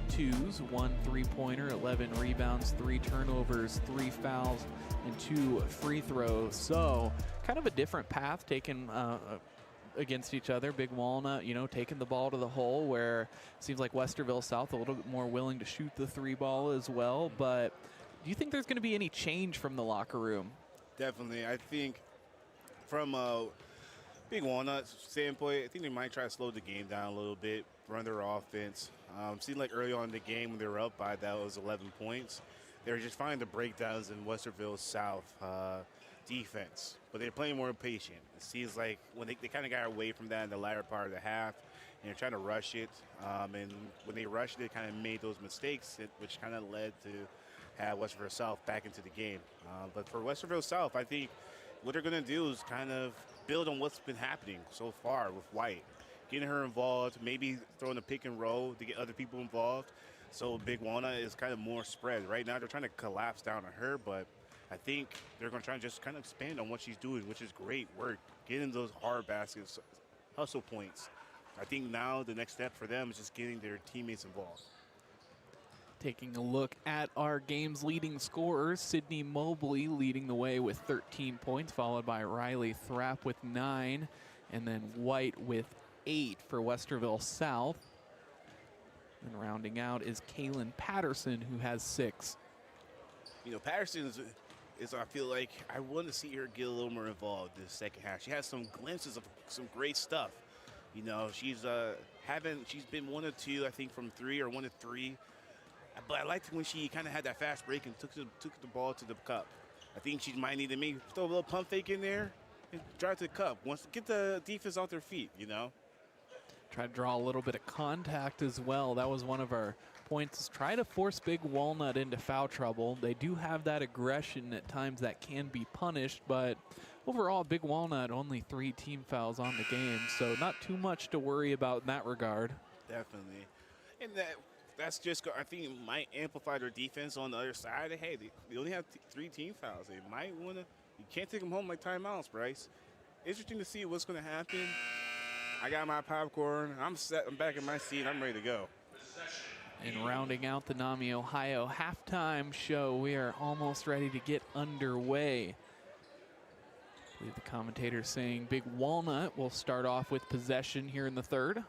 twos, 1 3-pointer, 11 rebounds, 3 turnovers, 3 fouls, and 2 free throws. So kind of a different path, taking against each other. Big Walnut, you know, taking the ball to the hole, where it seems like Westerville South a little bit more willing to shoot the 3-ball as well. But do you think there's going to be any change from the locker room? Definitely. I think from Big Walnut's standpoint, I think they might try to slow the game down a little bit, run their offense. Seemed like early on in the game when they were up by that was 11 points, they were just finding the breakdowns in Westerville South defense, but they're playing more patient. It seems like when they kind of got away from that in the latter part of the half, and they're trying to rush it, and when they rushed it, they kind of made those mistakes, which kind of led to have Westerville South back into the game. But for Westerville South, I think what they're going to do is kind of build on what's been happening so far with White, getting her involved, maybe throwing a pick and roll to get other people involved. So Big Walnut is kind of more spread. Right now they're trying to collapse down on her, but I think they're going to try and just kind of expand on what she's doing, which is great work, getting those hard baskets, hustle points. I think now the next step for them is just getting their teammates involved. Taking a look at our game's leading scorers, Sydney Mobley leading the way with 13 points, followed by Riley Thrapp with 9, and then White with 8 for Westerville South. And rounding out is Kaylin Patterson, who has 6. You know, Patterson is I feel like I want to see her get a little more involved in the second half. She has some glimpses of some great stuff. You know, she's been 1 of 2, I think, from 3 or 1 of 3. But I liked when she kind of had that fast break and took the ball to the cup. I think she might need to maybe throw a little pump fake in there and drive to the cup. Wants to get the defense off their feet, you know. Try to draw a little bit of contact as well. That was one of our points, is try to force Big Walnut into foul trouble. They do have that aggression at times that can be punished, but overall, Big Walnut only 3 team fouls on the game, so not too much to worry about in that regard. Definitely. And that's just, I think it might amplify their defense on the other side. Hey, they only have 3 team fouls. They might want to, you can't take them home like timeouts, Bryce. Interesting to see what's going to happen. I got my popcorn. I'm set. I'm back in my seat. I'm ready to go. And rounding out the NAMI Ohio halftime show, we are almost ready to get underway. I believe the commentator saying Big Walnut will start off with possession here in the third.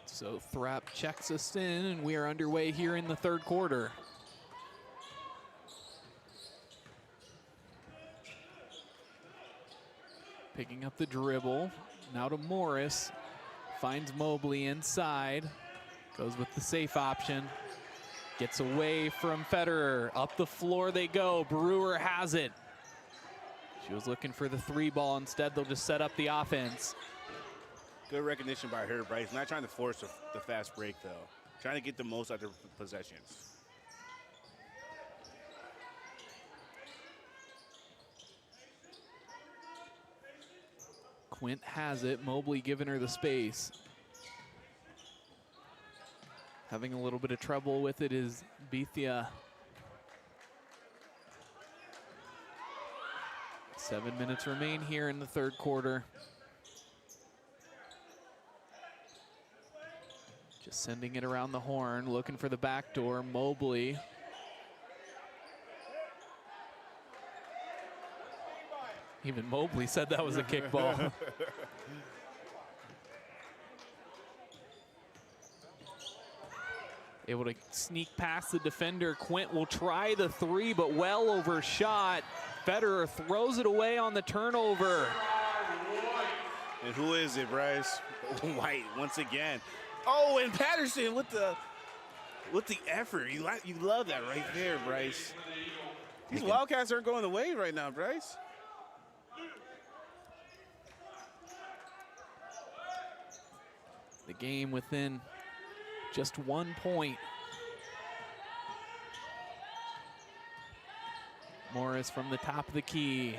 So Thrapp checks us in, and we are underway here in the third quarter. Picking up the dribble, now to Morris, finds Mobley inside, goes with the safe option, gets away from Federer, up the floor they go, Brewer has it. She was looking for the 3-ball, instead they'll just set up the offense. Good recognition by her, Bryce. Not trying to force the fast break, though. Trying to get the most out of their possessions. Quint has it. Mobley giving her the space. Having a little bit of trouble with it is Bethia. 7 minutes remain here in the third quarter. Just sending it around the horn, looking for the back door. Mobley. Even Mobley said that was a kickball. Able to sneak past the defender. Quint will try the 3, but well overshot. Federer throws it away on the turnover. And who is it, Bryce? White once again. Oh, and Patterson with the effort. You love that right there, Bryce. These Wildcats aren't going away right now, Bryce. The game within just 1 point. Morris from the top of the key.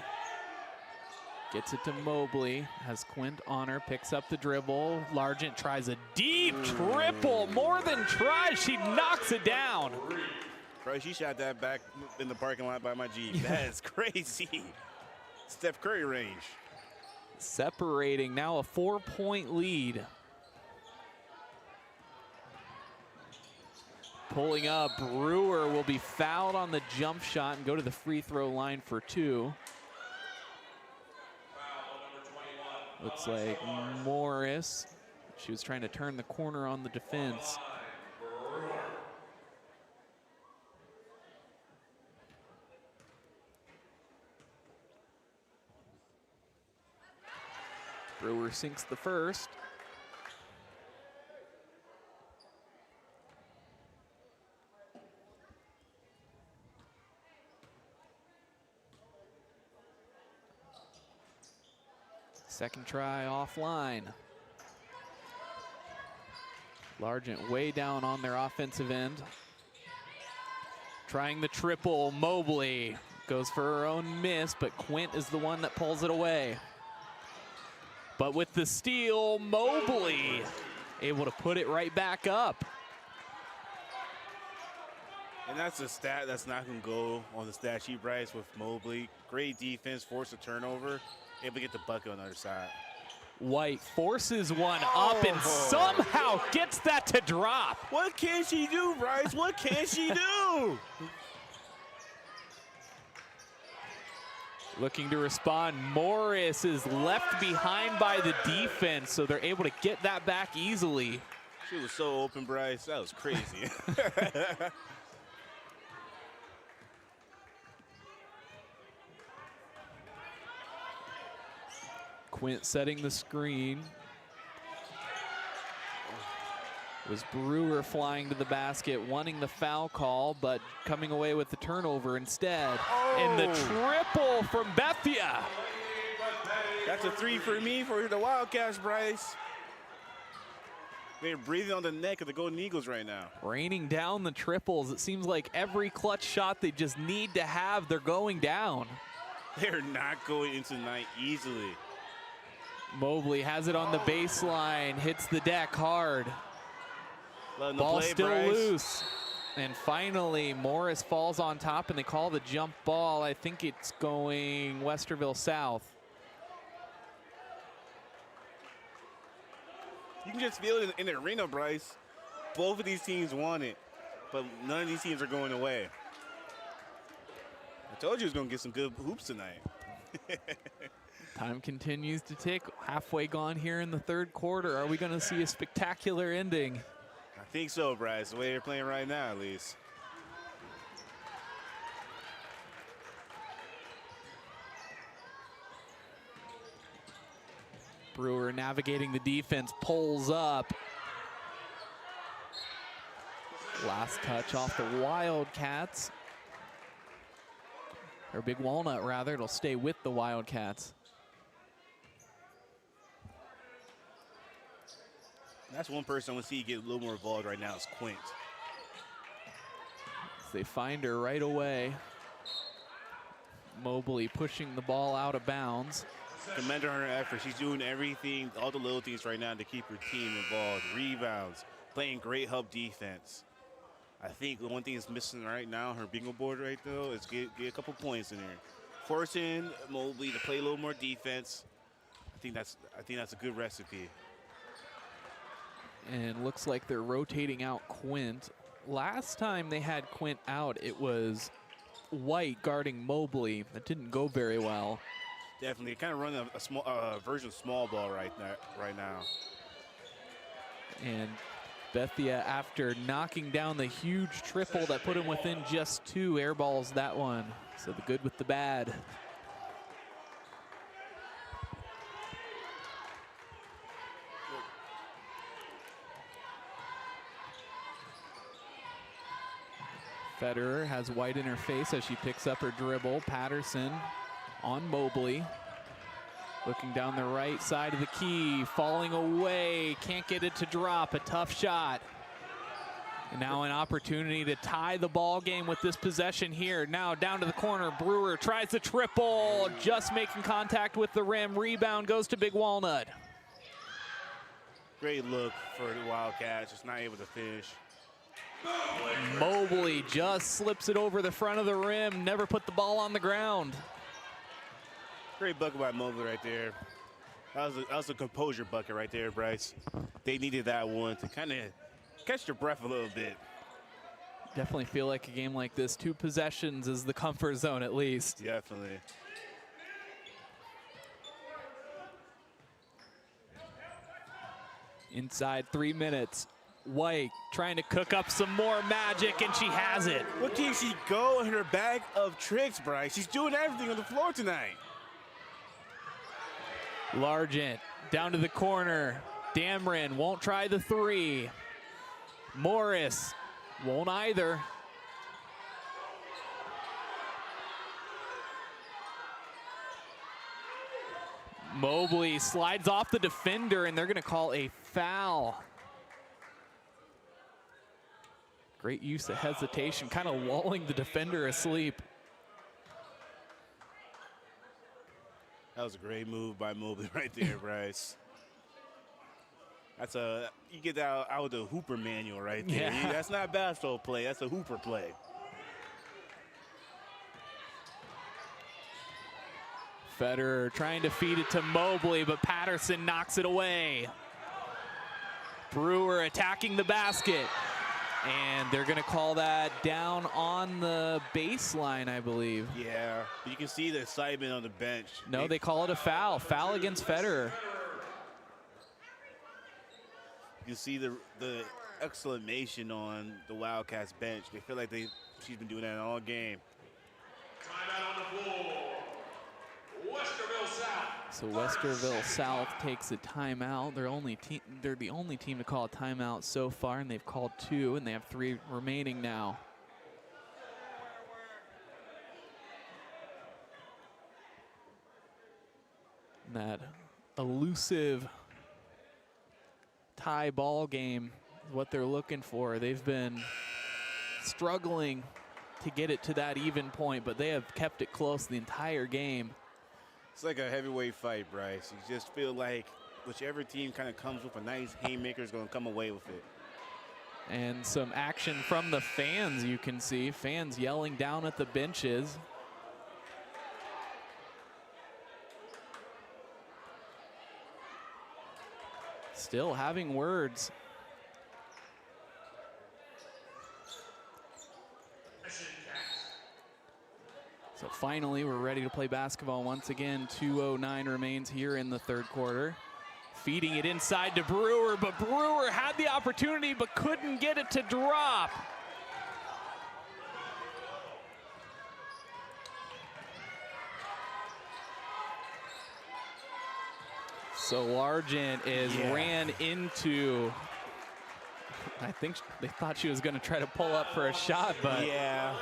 Gets it to Mobley, has Quint on her, picks up the dribble. Largent tries a deep triple, more than tries, she knocks it down. Bro, she shot that back in the parking lot by my Jeep. That is crazy. Steph Curry range. Separating, now a 4-point lead. pulling up. Brewer will be fouled on the jump shot and go to the free throw line for 2. Looks like Morris. She was trying to turn the corner on the defense. Brewer sinks the first. Second try offline. Largent way down on their offensive end. Trying the triple, Mobley goes for her own miss, but Quint is the one that pulls it away. But with the steal, Mobley able to put it right back up. And that's a stat that's not going to go on the stat sheet, Bryce, with Mobley. Great defense, force a turnover, able to get the bucket on the other side. White forces one up and somehow gets that to drop. What can she do, Bryce? What can she do? Looking to respond, Morris is left behind by the defense, so they're able to get that back easily. She was so open, Bryce. That was crazy. Quint setting the screen. It was Brewer flying to the basket, wanting the foul call, but coming away with the turnover instead. And the triple from Bethia. That's a 3 for me for the Wildcats, Bryce. They're breathing on the neck of the Golden Eagles right now. Raining down the triples. It seems like every clutch shot they just need to have, they're going down. They're not going into tonight easily. Mobley has it on the baseline, hits the deck hard. Ball play, still Bryce. loose. And finally, Morris falls on top and they call the jump ball. I think it's going Westerville South. You can just feel it in the arena, Bryce. Both of these teams want it, but none of these teams are going away. I told you it was going to get some good hoops tonight. Time continues to tick. Halfway gone here in the third quarter. Are we going to see a spectacular ending? I think so, Bryce, the way they're playing right now, at least. Brewer navigating the defense, pulls up. Last touch off the Wildcats. Or Big Walnut, rather. It'll stay with the Wildcats. That's one person I want to see get a little more involved right now is Quint. They find her right away. Mobley pushing the ball out of bounds. Commend her on her effort. She's doing everything, all the little things right now to keep her team involved. Rebounds, playing great help defense. I think the one thing that's missing right now, her bingo board right though, is get a couple points in there. Forcing Mobley to play a little more defense. I think that's a good recipe. And looks like they're rotating out Quint. Last time they had Quint out, it was White guarding Mobley. That didn't go very well. Definitely, kind of running a small version of small ball right now. And Bethia, after knocking down the huge triple that put him within just 2, airballs that one. So the good with the bad. Federer has White in her face as she picks up her dribble. Patterson on Mobley. Looking down the right side of the key, falling away, can't get it to drop, a tough shot. And now an opportunity to tie the ball game with this possession here. Now down to the corner, Brewer tries the triple, just making contact with the rim. Rebound goes to Big Walnut. Great look for the Wildcats, just not able to finish. Mobley just slips it over the front of the rim, never put the ball on the ground. Great bucket by Mobley right there. That was a composure bucket right there, Bryce. They needed that one to kind of catch their breath a little bit. Definitely feel like a game like this, 2 possessions is the comfort zone at least. Definitely. Inside 3 minutes. White trying to cook up some more magic, and she has it. What can she go in her bag of tricks, Bryce? She's doing everything on the floor tonight. Largent down to the corner. Dameron won't try the 3. Morris won't either. Mobley slides off the defender, and they're going to call a foul. Great use of hesitation, kind of lulling the defender asleep. That was a great move by Mobley right there, Bryce. That's you get that out of the Hooper manual right there. Yeah. That's not a basketball play, that's a Hooper play. Federer trying to feed it to Mobley, but Patterson knocks it away. Brewer attacking the basket. And they're going to call that down on the baseline, I believe. Yeah, you can see the excitement on the bench. No, they call it a foul. Foul against Federer. You can see the exclamation on the Wildcats bench. They feel like she's been doing that all game. Timeout on the floor. Westerville South. So Westerville South takes a timeout. They're the only team to call a timeout so far, and they've called 2, and they have 3 remaining now. That elusive tie ball game is what they're looking for. They've been struggling to get it to that even point, but they have kept it close the entire game. It's like a heavyweight fight, Bryce. You just feel like whichever team kind of comes with a nice haymaker is going to come away with it. And some action from the fans, you can see. Fans yelling down at the benches. Still having words. So finally, we're ready to play basketball once again. 2:09 remains here in the 3rd quarter. Feeding it inside to Brewer, but Brewer had the opportunity but couldn't get it to drop. So Largent is ran into, I think they thought she was going to try to pull up for a shot, but. Yeah.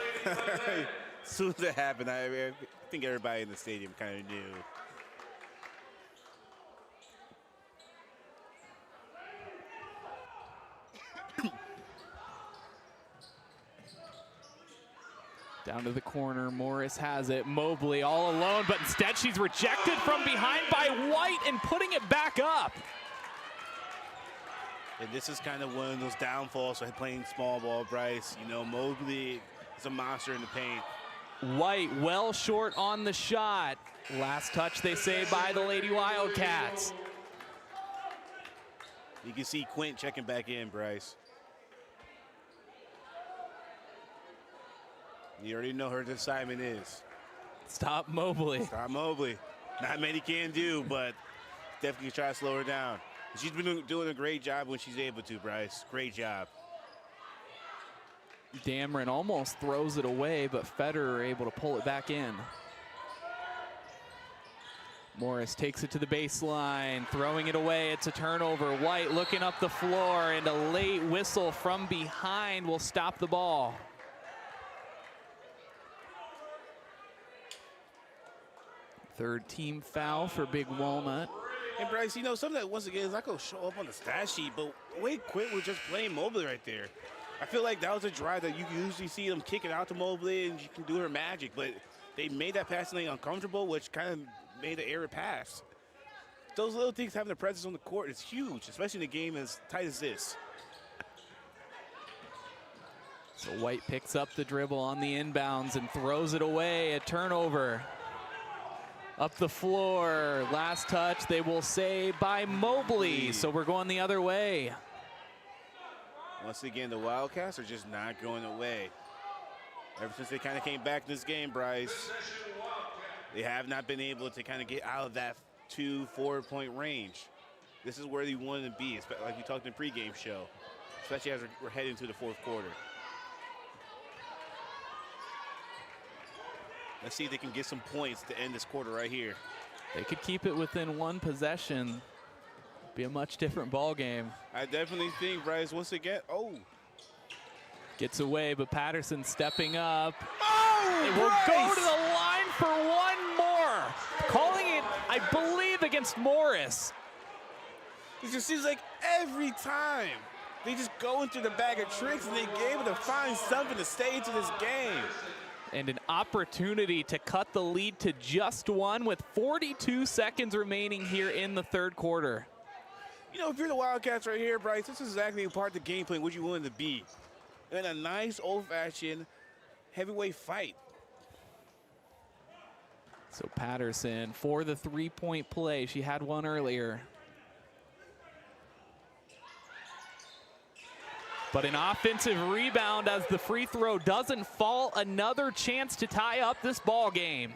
As soon as it happened, I think everybody in the stadium kind of knew. Down to the corner, Morris has it. Mobley all alone, but instead she's rejected from behind by White and putting it back up. And this is kind of one of those downfalls of playing small ball, Bryce. You know, Mobley is a monster in the paint. White well short on the shot. Last touch, they say, by the Lady Wildcats. You can see Quint checking back in, Bryce. You already know her assignment is. Stop Mobley. Stop Mobley. Not many can do, but definitely try to slow her down. She's been doing a great job when she's able to, Bryce. Great job. Dameron almost throws it away, but Federer able to pull it back in. Morris takes it to the baseline, throwing it away. It's a turnover. White looking up the floor, and a late whistle from behind will stop the ball. Third team foul for Big Walnut. And Bryce, you know, something that once again is not going to show up on the stat sheet, but the way Quint was just playing Mobley right there. I feel like that was a drive that you can usually see them kicking out to Mobley and you can do her magic, but they made that passing lane uncomfortable, which kind of made an error pass. Those little things having a presence on the court is huge, especially in a game as tight as this. So White picks up the dribble on the inbounds and throws it away. A turnover. Up the floor. Last touch, they will say, by Mobley. So we're going the other way. Once again, the Wildcats are just not going away. Ever since they kind of came back this game, Bryce, they have not been able to kind of get out of that 2-4 point range. This is where they wanted to be, like we talked in the pregame show, especially as we're heading to the fourth quarter. Let's see if they can get some points to end this quarter right here. They could keep it within one possession. Be a much different ball game. I definitely think, Bryce, once again, gets away, but Patterson stepping up. Oh, it will go to the line for one more. Calling it, I believe, against Morris. It just seems like every time they just go into the bag of tricks and they get able to find something to stay into this game. And an opportunity to cut the lead to just one with 42 seconds remaining here in the third quarter. You know, if you're the Wildcats right here, Bryce, this is exactly part of the game plan, what you wanted to be. In a nice old-fashioned heavyweight fight. So Patterson for the three-point play. She had one earlier. But an offensive rebound as the free throw doesn't fall. Another chance to tie up this ball game.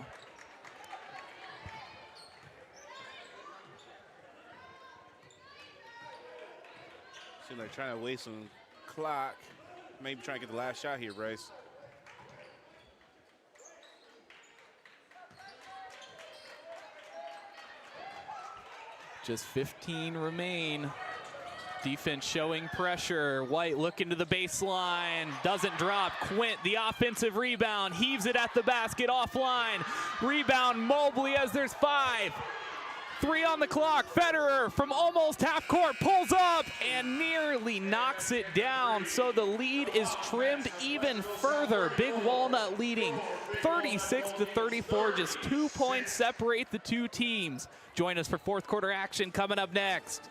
Seems like trying to waste some clock. Maybe trying to get the last shot here, Bryce. Just 15 remain. Defense showing pressure. White looking to the baseline. Doesn't drop. Quint, the offensive rebound. Heaves it at the basket offline. Rebound Mobley as there's 5. 3 on the clock. Federer from almost half court pulls up and nearly knocks it down. So the lead is trimmed even further. Big Walnut leading 36-34. Just 2 points separate the two teams. Join us for fourth quarter action coming up next.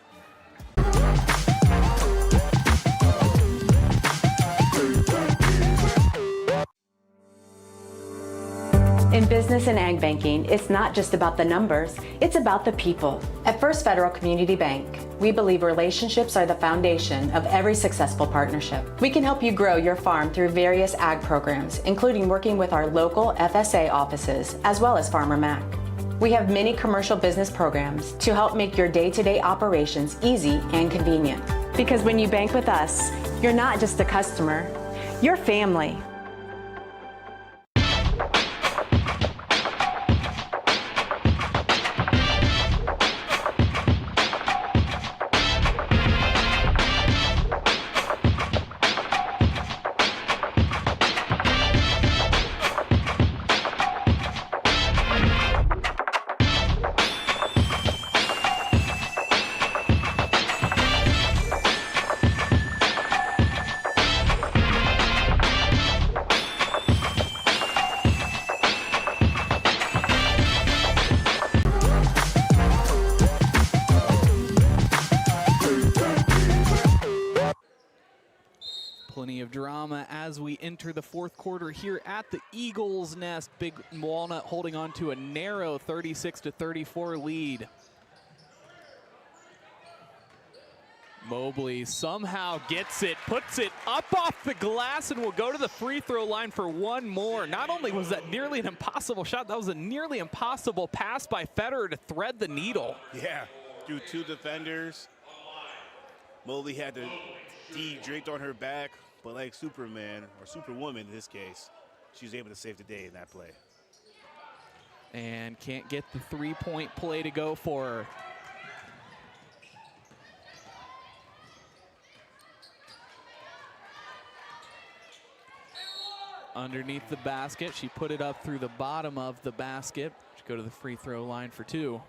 In business and ag banking, it's not just about the numbers, it's about the people. At First Federal Community Bank, we believe relationships are the foundation of every successful partnership. We can help you grow your farm through various ag programs, including working with our local FSA offices, as well as Farmer Mac. We have many commercial business programs to help make your day-to-day operations easy and convenient. Because when you bank with us, you're not just a customer, you're family. Plenty of drama as we enter the fourth quarter here at the Eagles' Nest. Big Walnut holding on to a narrow 36-34 lead. Mobley somehow gets it, puts it up off the glass, and will go to the free throw line for one more. Not only was that nearly an impossible shot, that was a nearly impossible pass by Federer to thread the needle. Yeah, through 2 defenders. Mobley had the D draped on her back, but like Superman, or Superwoman in this case, she was able to save the day in that play. And can't get the three-point play to go for her. Underneath the basket, she put it up through the bottom of the basket. She go to the free throw line for 2.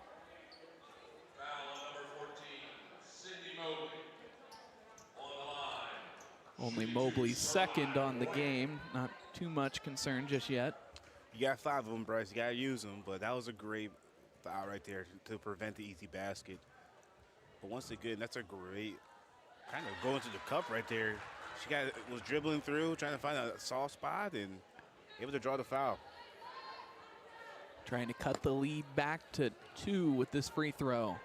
Only Mobley's second on the game. Not too much concern just yet. You got 5 of them, Bryce. You got to use them, but that was a great foul right there to prevent the easy basket. But once again, that's a great kind of going to the cup right there. She was dribbling through, trying to find a soft spot, and able to draw the foul. Trying to cut the lead back to 2 with this free throw.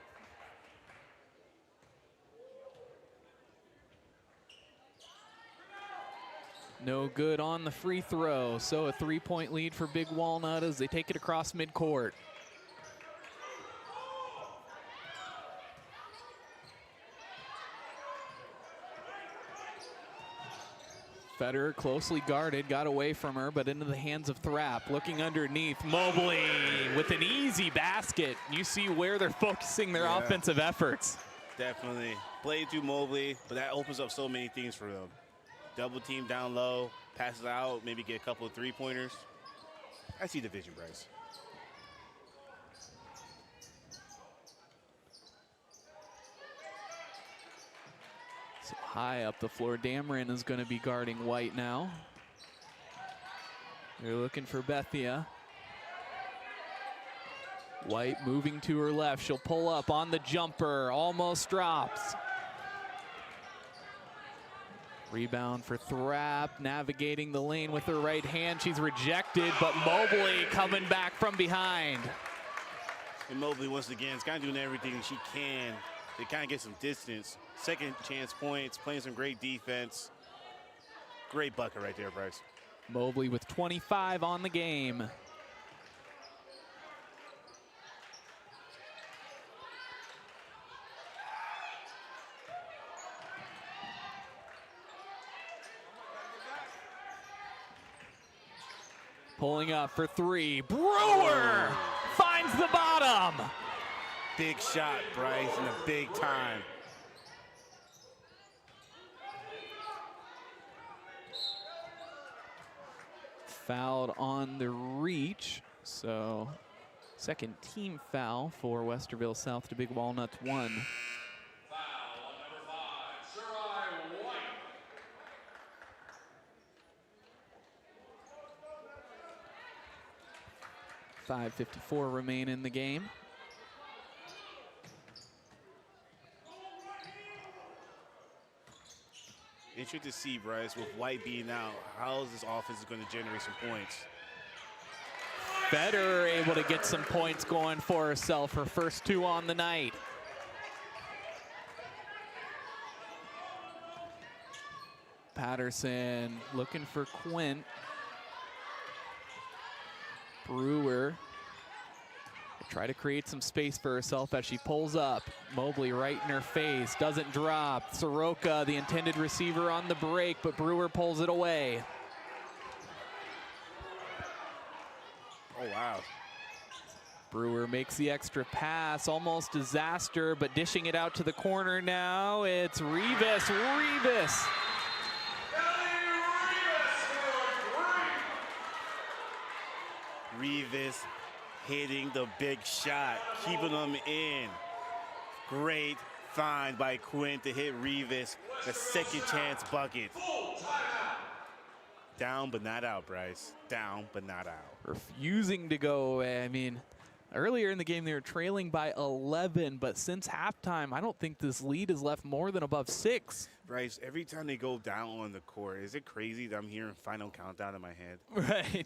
No good on the free throw, so a 3-point lead for Big Walnut as they take it across midcourt. Federer closely guarded, got away from her, but into the hands of Thrapp. Looking underneath, Mobley with an easy basket. You see where they're focusing their offensive efforts. Definitely. Play through Mobley, but that opens up so many things for them. Double team down low, pass it out, maybe get a couple of three-pointers. I see the vision, Bryce. So high up the floor, Dameron is going to be guarding White now. They're looking for Bethia. White moving to her left. She'll pull up on the jumper, almost drops. Rebound for Thrapp, navigating the lane with her right hand. She's rejected, but Mobley coming back from behind. And Mobley, once again, is kind of doing everything she can to kind of get some distance. Second chance points, playing some great defense. Great bucket right there, Bryce. Mobley with 25 on the game. Pulling up for three. Brewer finds the bottom. Big shot, Bryce, in the big time. Fouled on the reach, so second team foul for Westerville South to Big Walnut 1. .554 remain in the game. Interesting to see, Bryce, with White being out, how is this offense going to generate some points? Federer able to get some points going for herself, her first 2 on the night. Patterson looking for Quint. Brewer will try to create some space for herself as she pulls up. Mobley right in her face, doesn't drop. Soroka, the intended receiver on the break, but Brewer pulls it away. Oh, wow. Brewer makes the extra pass, almost disaster, but dishing it out to the corner now. It's Rivas. Rivas hitting the big shot, keeping them in. Great find by Quinn to hit Rivas, the second chance bucket. Down but not out, Bryce. Down but not out. Refusing to go away. I mean, earlier in the game they were trailing by 11, but since halftime, I don't think this lead is left more than above 6. Bryce, every time they go down on the court, is it crazy that I'm hearing Final Countdown in my head? Right.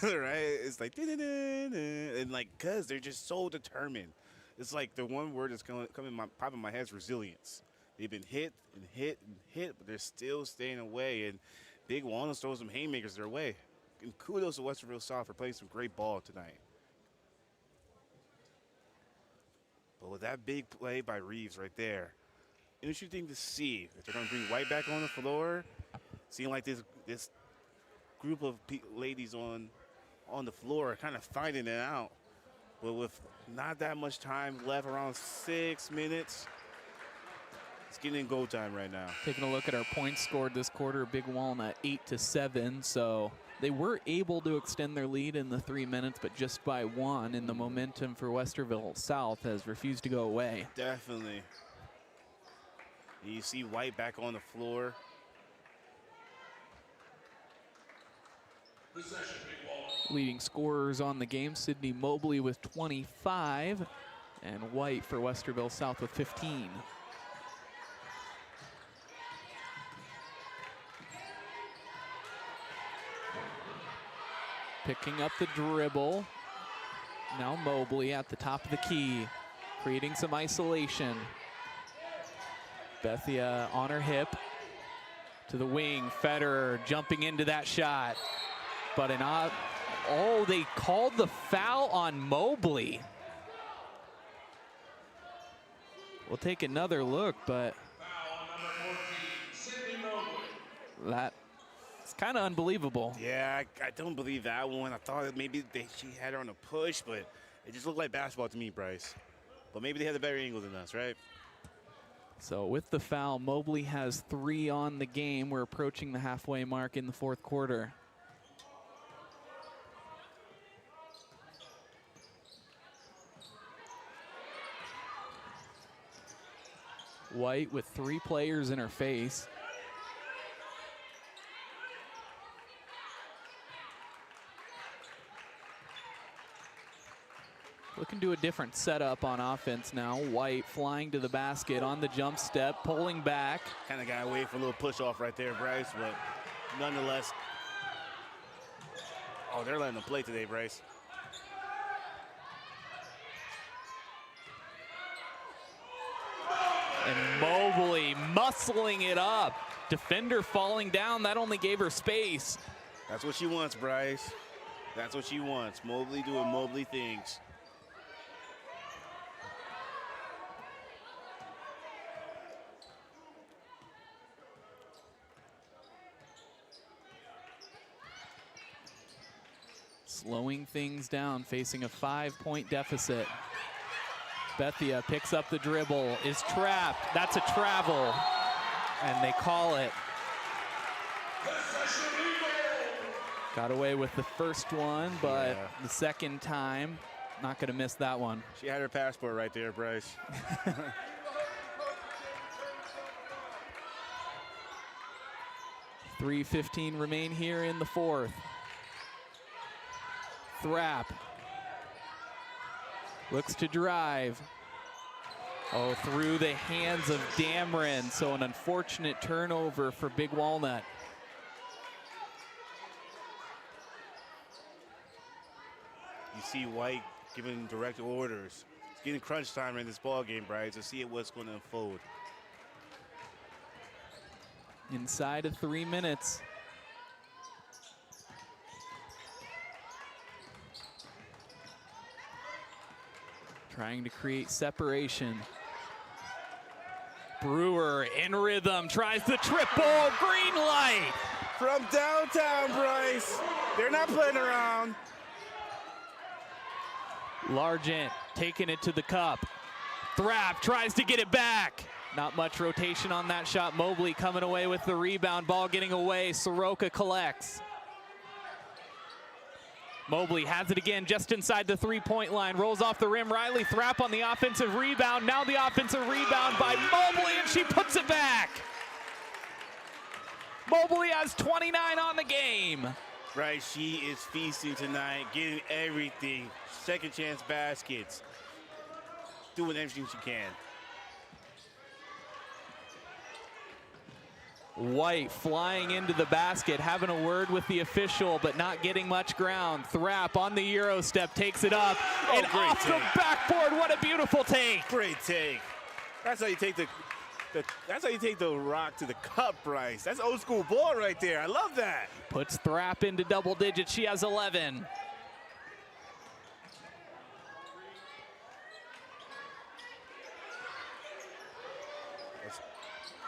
Right? It's like, and like, cause they're just so determined. It's like the one word that's coming popping in my head is resilience. They've been hit and hit and hit, but they're still staying away. And Big Walnut throws some haymakers their way. And kudos to Westerville South for playing some great ball tonight. But with that big play by Reeves right there, interesting to see if they're going to bring White back on the floor. Seeing like this group of ladies on the floor are kind of fighting it out. But with not that much time left, around 6 minutes, it's getting go time right now. Taking a look at our points scored this quarter, Big Walnut 8-7. So they were able to extend their lead in the 3 minutes, but just by 1. And the momentum for Westerville South has refused to go away. Definitely. You see White back on the floor. Leading scorers on the game, Sydney Mobley with 25, and White for Westerville South with 15. Picking up the dribble. Now Mobley at the top of the key, creating some isolation. Bethia on her hip, To the wing, Federer jumping into that shot. But oh, they called the foul on Mobley. We'll take another look, but that's kind of unbelievable. Yeah, I don't believe that one. I thought that maybe she had her on a push, but it just looked like basketball to me, Bryce. But maybe they had a better angle than us, right? So with the foul, Mobley has 3 on the game. We're approaching the halfway mark in the 4th quarter. White with 3 players in her face. Looking to a different setup on offense now. White flying to the basket on the jump step, pulling back. Kind of got away for a little push off right there, Bryce, but nonetheless. Oh, they're letting them play today, Bryce. And Mobley muscling it up. Defender falling down, that only gave her space. That's what she wants, Bryce. That's what she wants. Mobley doing Mobley things. Slowing things down, facing a 5-point deficit. Bethia picks up the dribble, is trapped. That's a travel, and they call it. Got away with the first one, but the second time, not gonna miss that one. She had her passport right there, Bryce. 3:15 remain here in the 4th. Thrap looks to drive. Oh, through the hands of Dameron. So an unfortunate turnover for Big Walnut. You see White giving direct orders. It's getting crunch time in this ball game, Bryce, to see what's going to unfold. Inside of 3 minutes. Trying to create separation. Brewer in rhythm, tries the triple, green light. From downtown, Bryce. They're not playing around. Largent taking it to the cup. Thrap tries to get it back. Not much rotation on that shot. Mobley coming away with the rebound, ball getting away. Soroka collects. Mobley has it again just inside the 3-point line, rolls off the rim. Riley Thrap on the offensive rebound. Now the offensive rebound by Mobley, and she puts it back. Mobley has 29 on the game. Right, she is feasting tonight, getting everything. Second chance baskets, doing everything she can. White flying into the basket, having a word with the official, but not getting much ground. Thrap on the Euro step, takes it up, and off the backboard. What a beautiful take. Great take. That's how you take that's how you take the rock to the cup, Bryce. That's old school ball right there. I love that. Puts Thrap into double digits. She has 11.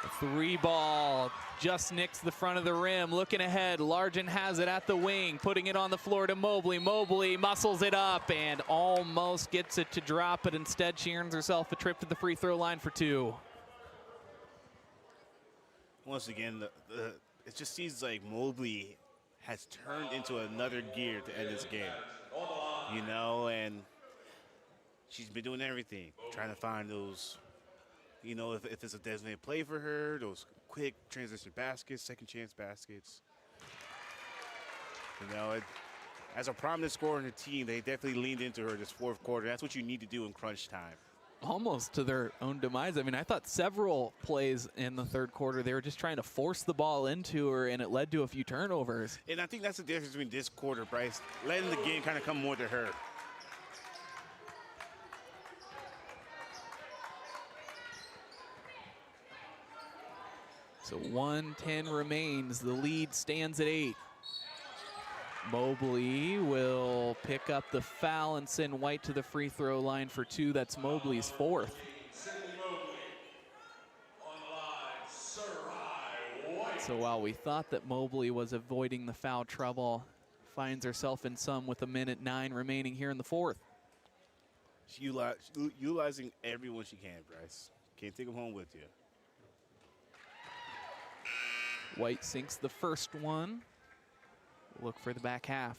The 3-ball just nicks the front of the rim. Looking ahead, Largent has it at the wing, putting it on the floor to Mobley. Mobley muscles it up and almost gets it to drop, but instead she earns herself a trip to the free throw line for 2. Once again, it just seems like Mobley has turned into another gear to end this game. You know, and she's been doing everything, trying to find those, you know, if it's a designated play for her, those quick transition baskets, second chance baskets. You know, as a prominent scorer in the team, they definitely leaned into her this 4th quarter. That's what you need to do in crunch time. Almost to their own demise. I mean, I thought several plays in the 3rd quarter, they were just trying to force the ball into her, and it led to a few turnovers. And I think that's the difference between this quarter, Bryce, letting the game kind of come more to her. So 1:10 remains. The lead stands at 8. Mobley will pick up the foul and send White to the free throw line for 2. That's Mobley's 4th. So while we thought that Mobley was avoiding the foul trouble, finds herself in some with 1:09 remaining here in the 4th. She's utilizing everyone she can, Bryce. Can't take them home with you. White sinks the first one. Look for the back half.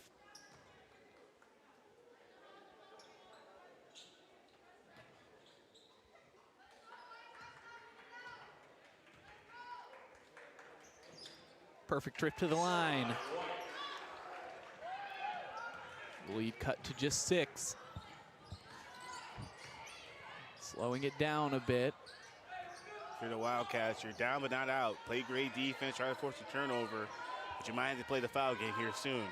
Perfect trip to the line. Lead cut to just 6. Slowing it down a bit. For the Wildcats, you're down but not out. Play great defense, try to force a turnover, but you might have to play the foul game here soon.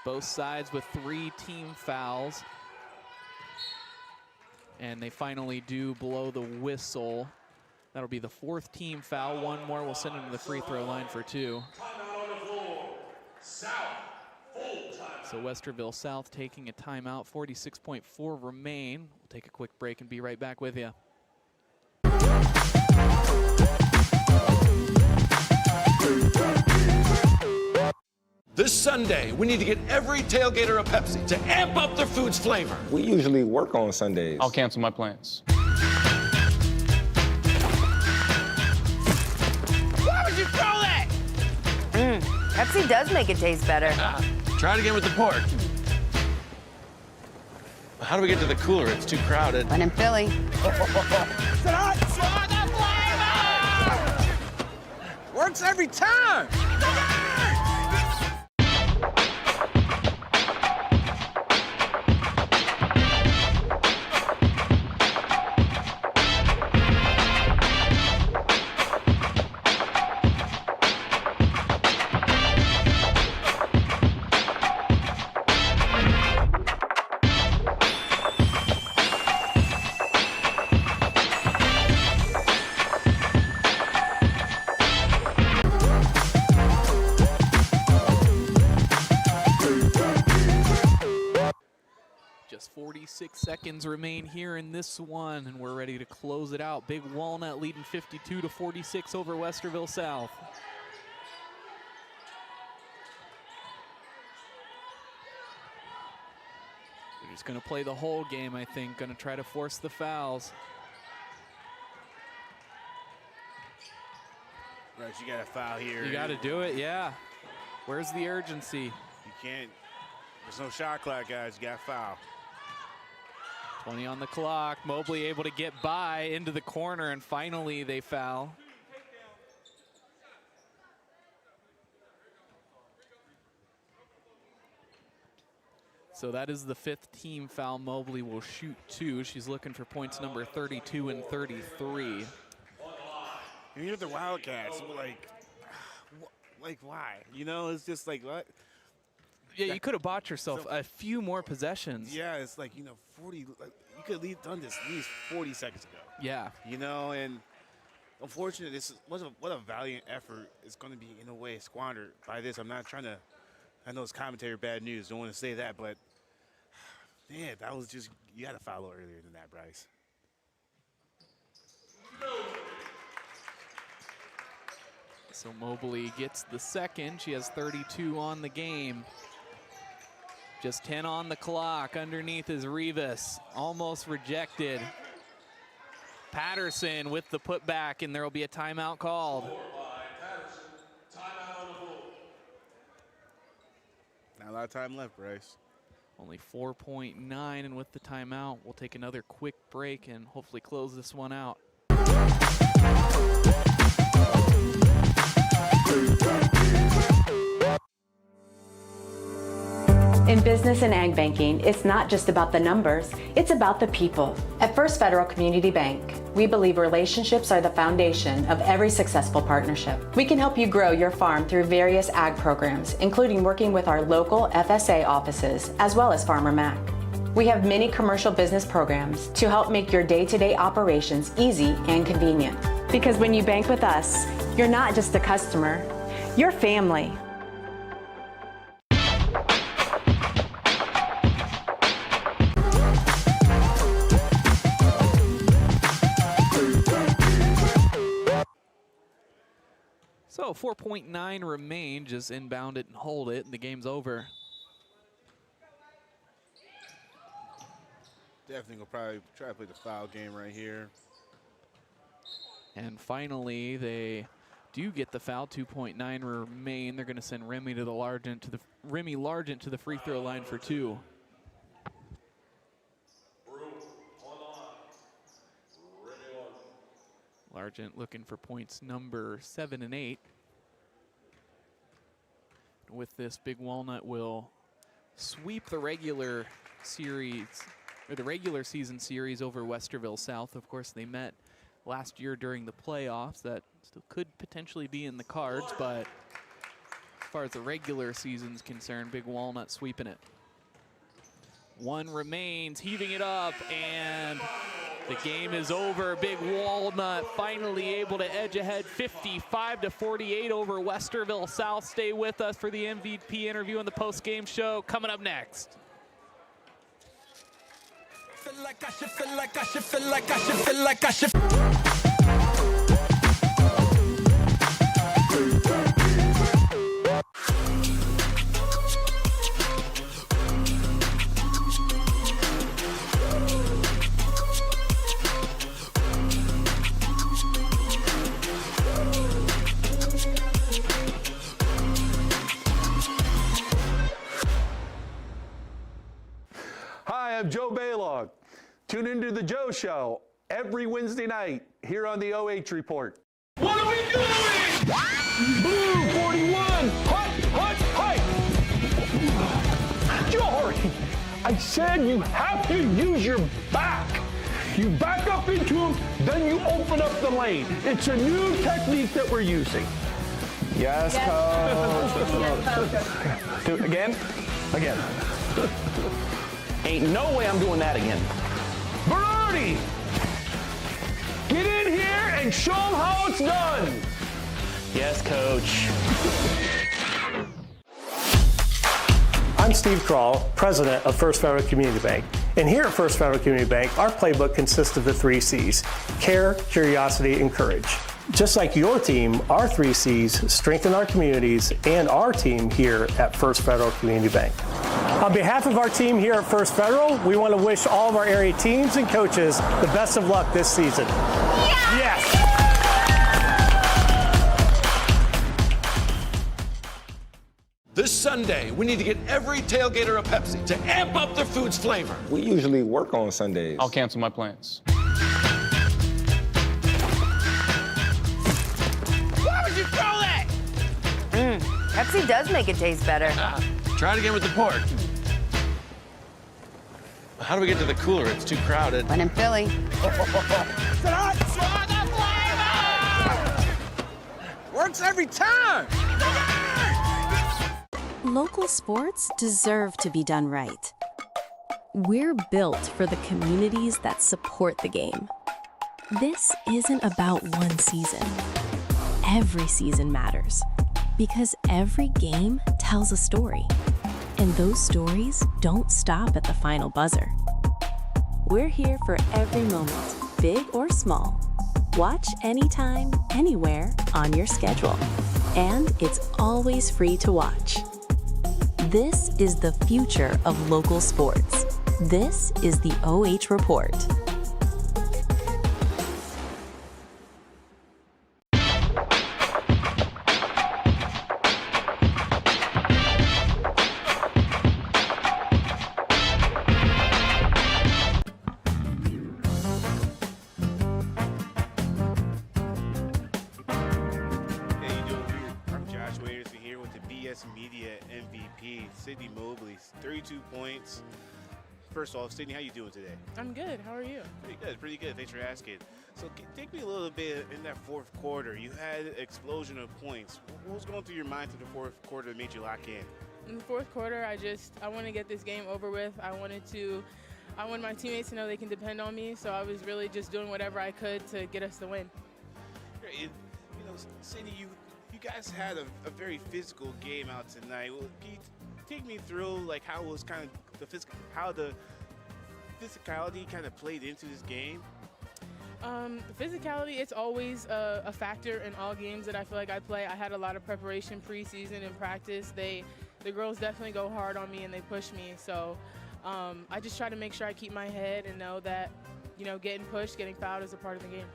Both sides with 3 team fouls. And they finally do blow the whistle. That'll be the 4th team foul. 1 more will send them to the free throw line for 2. So Westerville South taking a timeout. 46.4 remain. We'll take a quick break and be right back with you. This Sunday, we need to get every tailgater a Pepsi to amp up their food's flavor. We usually work on Sundays. I'll cancel my plans. Why would you throw that? Pepsi does make it taste better. Try it again with the pork. How do we get to the cooler? It's too crowded. When in Philly. Works every time. Just 46 seconds remain here in this one, and we're ready to close it out. Big Walnut leading 52-46 over Westerville South. They're just going to play the whole game, I think. Going to try to force the fouls. Right, you got a foul here. You got to do it, yeah. Where's the urgency? You can't. There's no shot clock, guys. You got a foul. 20 on the clock. Mobley able to get by into the corner, and finally they foul. So that is the 5th team foul. Mobley will shoot 2. She's looking for points number 32 and 33. And you're the Wildcats. Like, why? You know, it's just like, what? Yeah, you could have bought yourself a few more possessions. Yeah, it's like, 40. Like, you could have done this at least 40 seconds ago. Yeah. And unfortunately, what a valiant effort is going to be, in a way, squandered by this. I'm not trying to, I know it's commentary bad news. Don't want to say that, but, man, that was just, you had a foul earlier than that, Bryce. So Mobley gets the 2nd. She has 32 on the game. Just 10 on the clock. Underneath is Rivas, almost rejected. Patterson with the putback, and there will be a timeout called. Not a lot of time left, Bryce. Only 4.9, and with the timeout, we'll take another quick break and hopefully close this one out. In business and ag banking, it's not just about the numbers, it's about the people. At First Federal Community Bank, we believe relationships are the foundation of every successful partnership. We can help you grow your farm through various ag programs, including working with our local FSA offices, as well as Farmer Mac. We have many commercial business programs to help make your day-to-day operations easy and convenient. Because when you bank with us, you're not just a customer, you're family. So 4.9 remain, just inbound it and hold it, and the game's over. Definitely gonna probably try to play the foul game right here. And finally, they do get the foul. 2.9 remain. They're going to send Remy Largent to the free throw line for 2. Largent looking for points number 7 and 8. With this, Big Walnut will sweep the regular series, or the regular season series over Westerville South. Of course, they met last year during the playoffs. That still could potentially be in the cards, but as far as the regular season's concerned, Big Walnut sweeping it. 1 remains, heaving it up, and the game is over. Big Walnut finally able to edge ahead 55-48 over Westerville South. Stay with us for the MVP interview and the post-game show coming up next. Feel like I should, feel like I should, feel like I should, feel like I should. Hi, I'm Joe Baylog. Tune into The Joe Show every Wednesday night here on the OH Report. What are we doing? Blue 41, hut, Jory, I said you have to use your back. You back up into him, then you open up the lane. It's a new technique that we're using. Yes, coach. Do it again? Again. Ain't no way I'm doing that again. Berardi, get in here and show them how it's done. Yes, coach. I'm Steve Krall, president of First Federal Community Bank. And here at First Federal Community Bank, our playbook consists of the 3 C's: care, curiosity, and courage. Just like your team, our 3 C's strengthen our communities and our team here at First Federal Community Bank. On behalf of our team here at First Federal, we want to wish all of our area teams and coaches the best of luck this season. Yes! This Sunday, we need to get every tailgater a Pepsi to amp up their food's flavor. We usually work on Sundays. I'll cancel my plans. Why would you throw that? Pepsi does make it taste better. Try it again with the pork. How do we get to the cooler? It's too crowded. When in Philly. Works every time. Local sports deserve to be done right. We're built for the communities that support the game. This isn't about one season. Every season matters because every game tells a story. And those stories don't stop at the final buzzer. We're here for every moment, big or small. Watch anytime, anywhere on your schedule. And it's always free to watch. This is the future of local sports. This is the OH Report. Sydney Mobley, 32 points. First off, Sydney, how you doing today? I'm good. How are you? Pretty good. Thanks for asking. So take me a little bit in that fourth quarter. You had an explosion of points. What was going through your mind through the fourth quarter that made you lock in? In the fourth quarter, I want to get this game over with. I want my teammates to know they can depend on me, so I was really just doing whatever I could to get us the win. You know, Cindy, you guys had a very physical game out tonight. Well, can you take me through like how it was kind of the physicality kind of played into this game? The physicality, it's always a factor in all games that I feel like I play. I had a lot of preparation preseason and practice. The girls definitely go hard on me and they push me. So I just try to make sure I keep my head and know that, you know, getting pushed, getting fouled is a part of the game.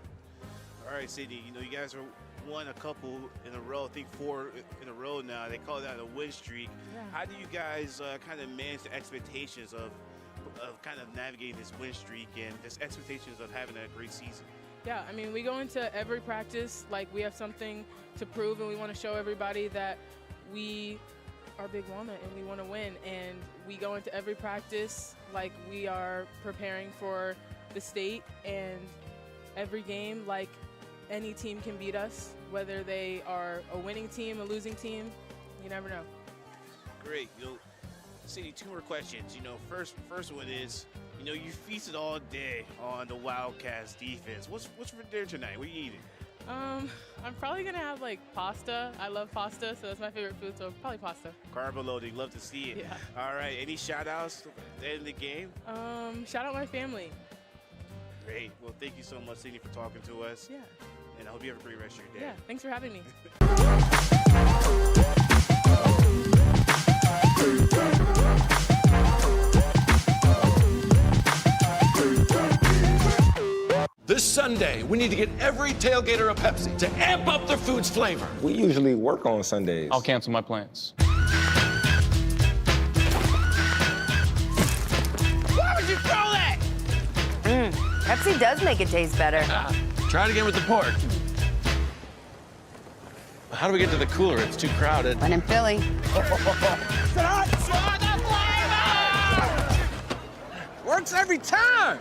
All right, Cindy, you know, you guys are won a couple in a row, I think 4 in a row now. They call that a win streak. Yeah. How do you guys kind of manage the expectations of kind of navigating this win streak and this expectations of having a great season? Yeah, I mean, we go into every practice like we have something to prove, and we want to show everybody that we are Big Walnut and we want to win. And we go into every practice like we are preparing for the state, and every game like any team can beat us, whether they are a winning team, a losing team, you never know. Great. You know, Cindy, 2 more questions. You know, first one is, you know, you feasted all day on the Wildcats defense. What's for dinner tonight? What are you eating? I'm probably gonna have like pasta. I love pasta, so that's my favorite food, so probably pasta. Carbo loading, love to see it. Yeah. All right, any shout outs at the end of the game? Shout out my family. Great. Well, thank you so much, Cindy, for talking to us. Yeah. And I hope you have a great rest of your day. Yeah, thanks for having me. This Sunday, we need to get every tailgater a Pepsi to amp up their food's flavor. We usually work on Sundays. I'll cancel my plans. Why would you throw that? Pepsi does make it taste better. Try it again with the pork. How do we get to the cooler? It's too crowded. When in Philly. Works every time.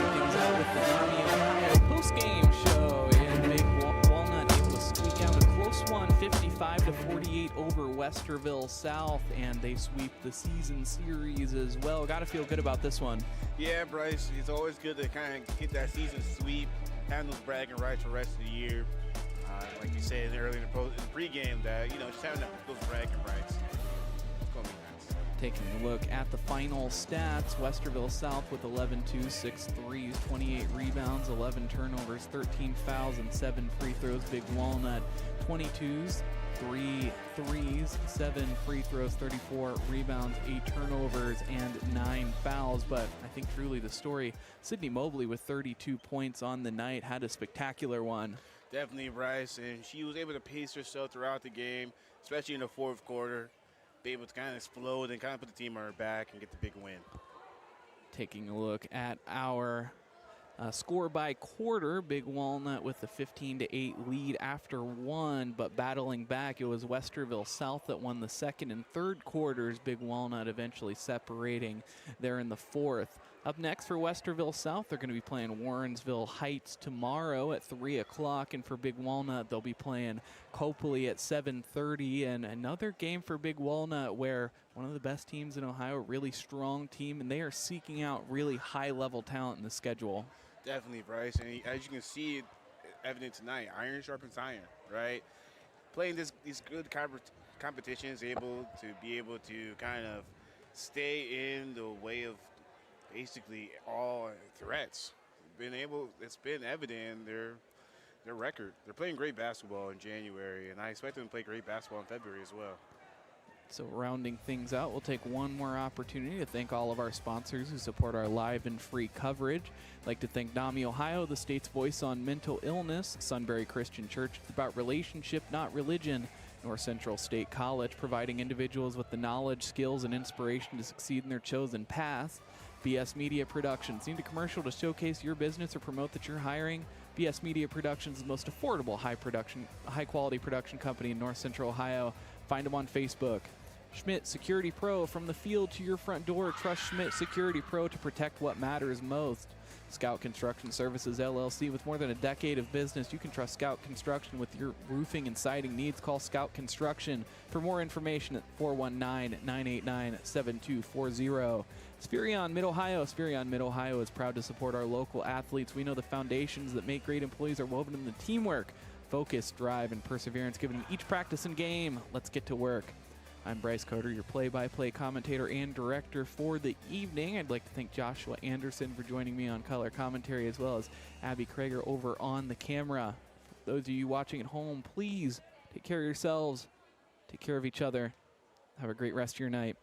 Things out with the NAMI Ohio post-game show, and Big Walnut able to squeak out a close one, 55-48 over Westerville South, and they sweep the season series as well. Got to feel good about this one. Yeah, Bryce, it's always good to kind of get that season sweep, have those bragging rights for the rest of the year. Like you said earlier in the pregame, that just having those bragging rights. It's gonna be nice. Taking a look at the final stats, Westerville South with 11-2, 6 threes, 28 rebounds, 11 turnovers, 13 fouls, and 7 free throws. Big Walnut, 22s, 3 threes, 7 free throws, 34 rebounds, 8 turnovers, and 9 fouls. But I think truly the story, Sydney Mobley with 32 points on the night, had a spectacular one. Definitely, Bryce, and she was able to pace herself throughout the game, especially in the fourth quarter, be able to kind of explode and kind of put the team on her back and get the big win. Taking a look at our score by quarter, Big Walnut with the 15-8 lead after one, but battling back, it was Westerville South that won the second and third quarters. Big Walnut eventually separating there in the fourth. Up next for Westerville South, they're going to be playing Warrensville Heights tomorrow at 3 o'clock, and for Big Walnut, they'll be playing Copley at 7:30, and another game for Big Walnut where one of the best teams in Ohio, really strong team, and they are seeking out really high-level talent in the schedule. Definitely, Bryce, and as you can see, evident tonight, iron sharpens iron, right? Playing these good competitions, able to kind of stay in the way of basically all threats. It's been evident in their record. They're playing great basketball in January, and I expect them to play great basketball in February as well. So rounding things out, we'll take one more opportunity to thank all of our sponsors who support our live and free coverage. I'd like to thank NAMI Ohio, the state's voice on mental illness, Sunbury Christian Church, it's about relationship, not religion, North Central State College, providing individuals with the knowledge, skills, and inspiration to succeed in their chosen path. BS Media Productions. Need a commercial to showcase your business or promote that you're hiring? BS Media Productions is the most affordable, high-quality production company in North Central Ohio. Find them on Facebook. Schmidt Security Pro, from the field to your front door. Trust Schmidt Security Pro to protect what matters most. Scout Construction Services, LLC. With more than a decade of business, you can trust Scout Construction with your roofing and siding needs. Call Scout Construction for more information at 419-989-7240. Spherion Mid-Ohio. Spherion Mid-Ohio is proud to support our local athletes. We know the foundations that make great employees are woven in the teamwork, focus, drive, and perseverance given in each practice and game. Let's get to work. I'm Bryce Coder, your play-by-play commentator and director for the evening. I'd like to thank Joshua Anderson for joining me on color commentary, as well as Abby Krager over on the camera. For those of you watching at home, please take care of yourselves, take care of each other. Have a great rest of your night.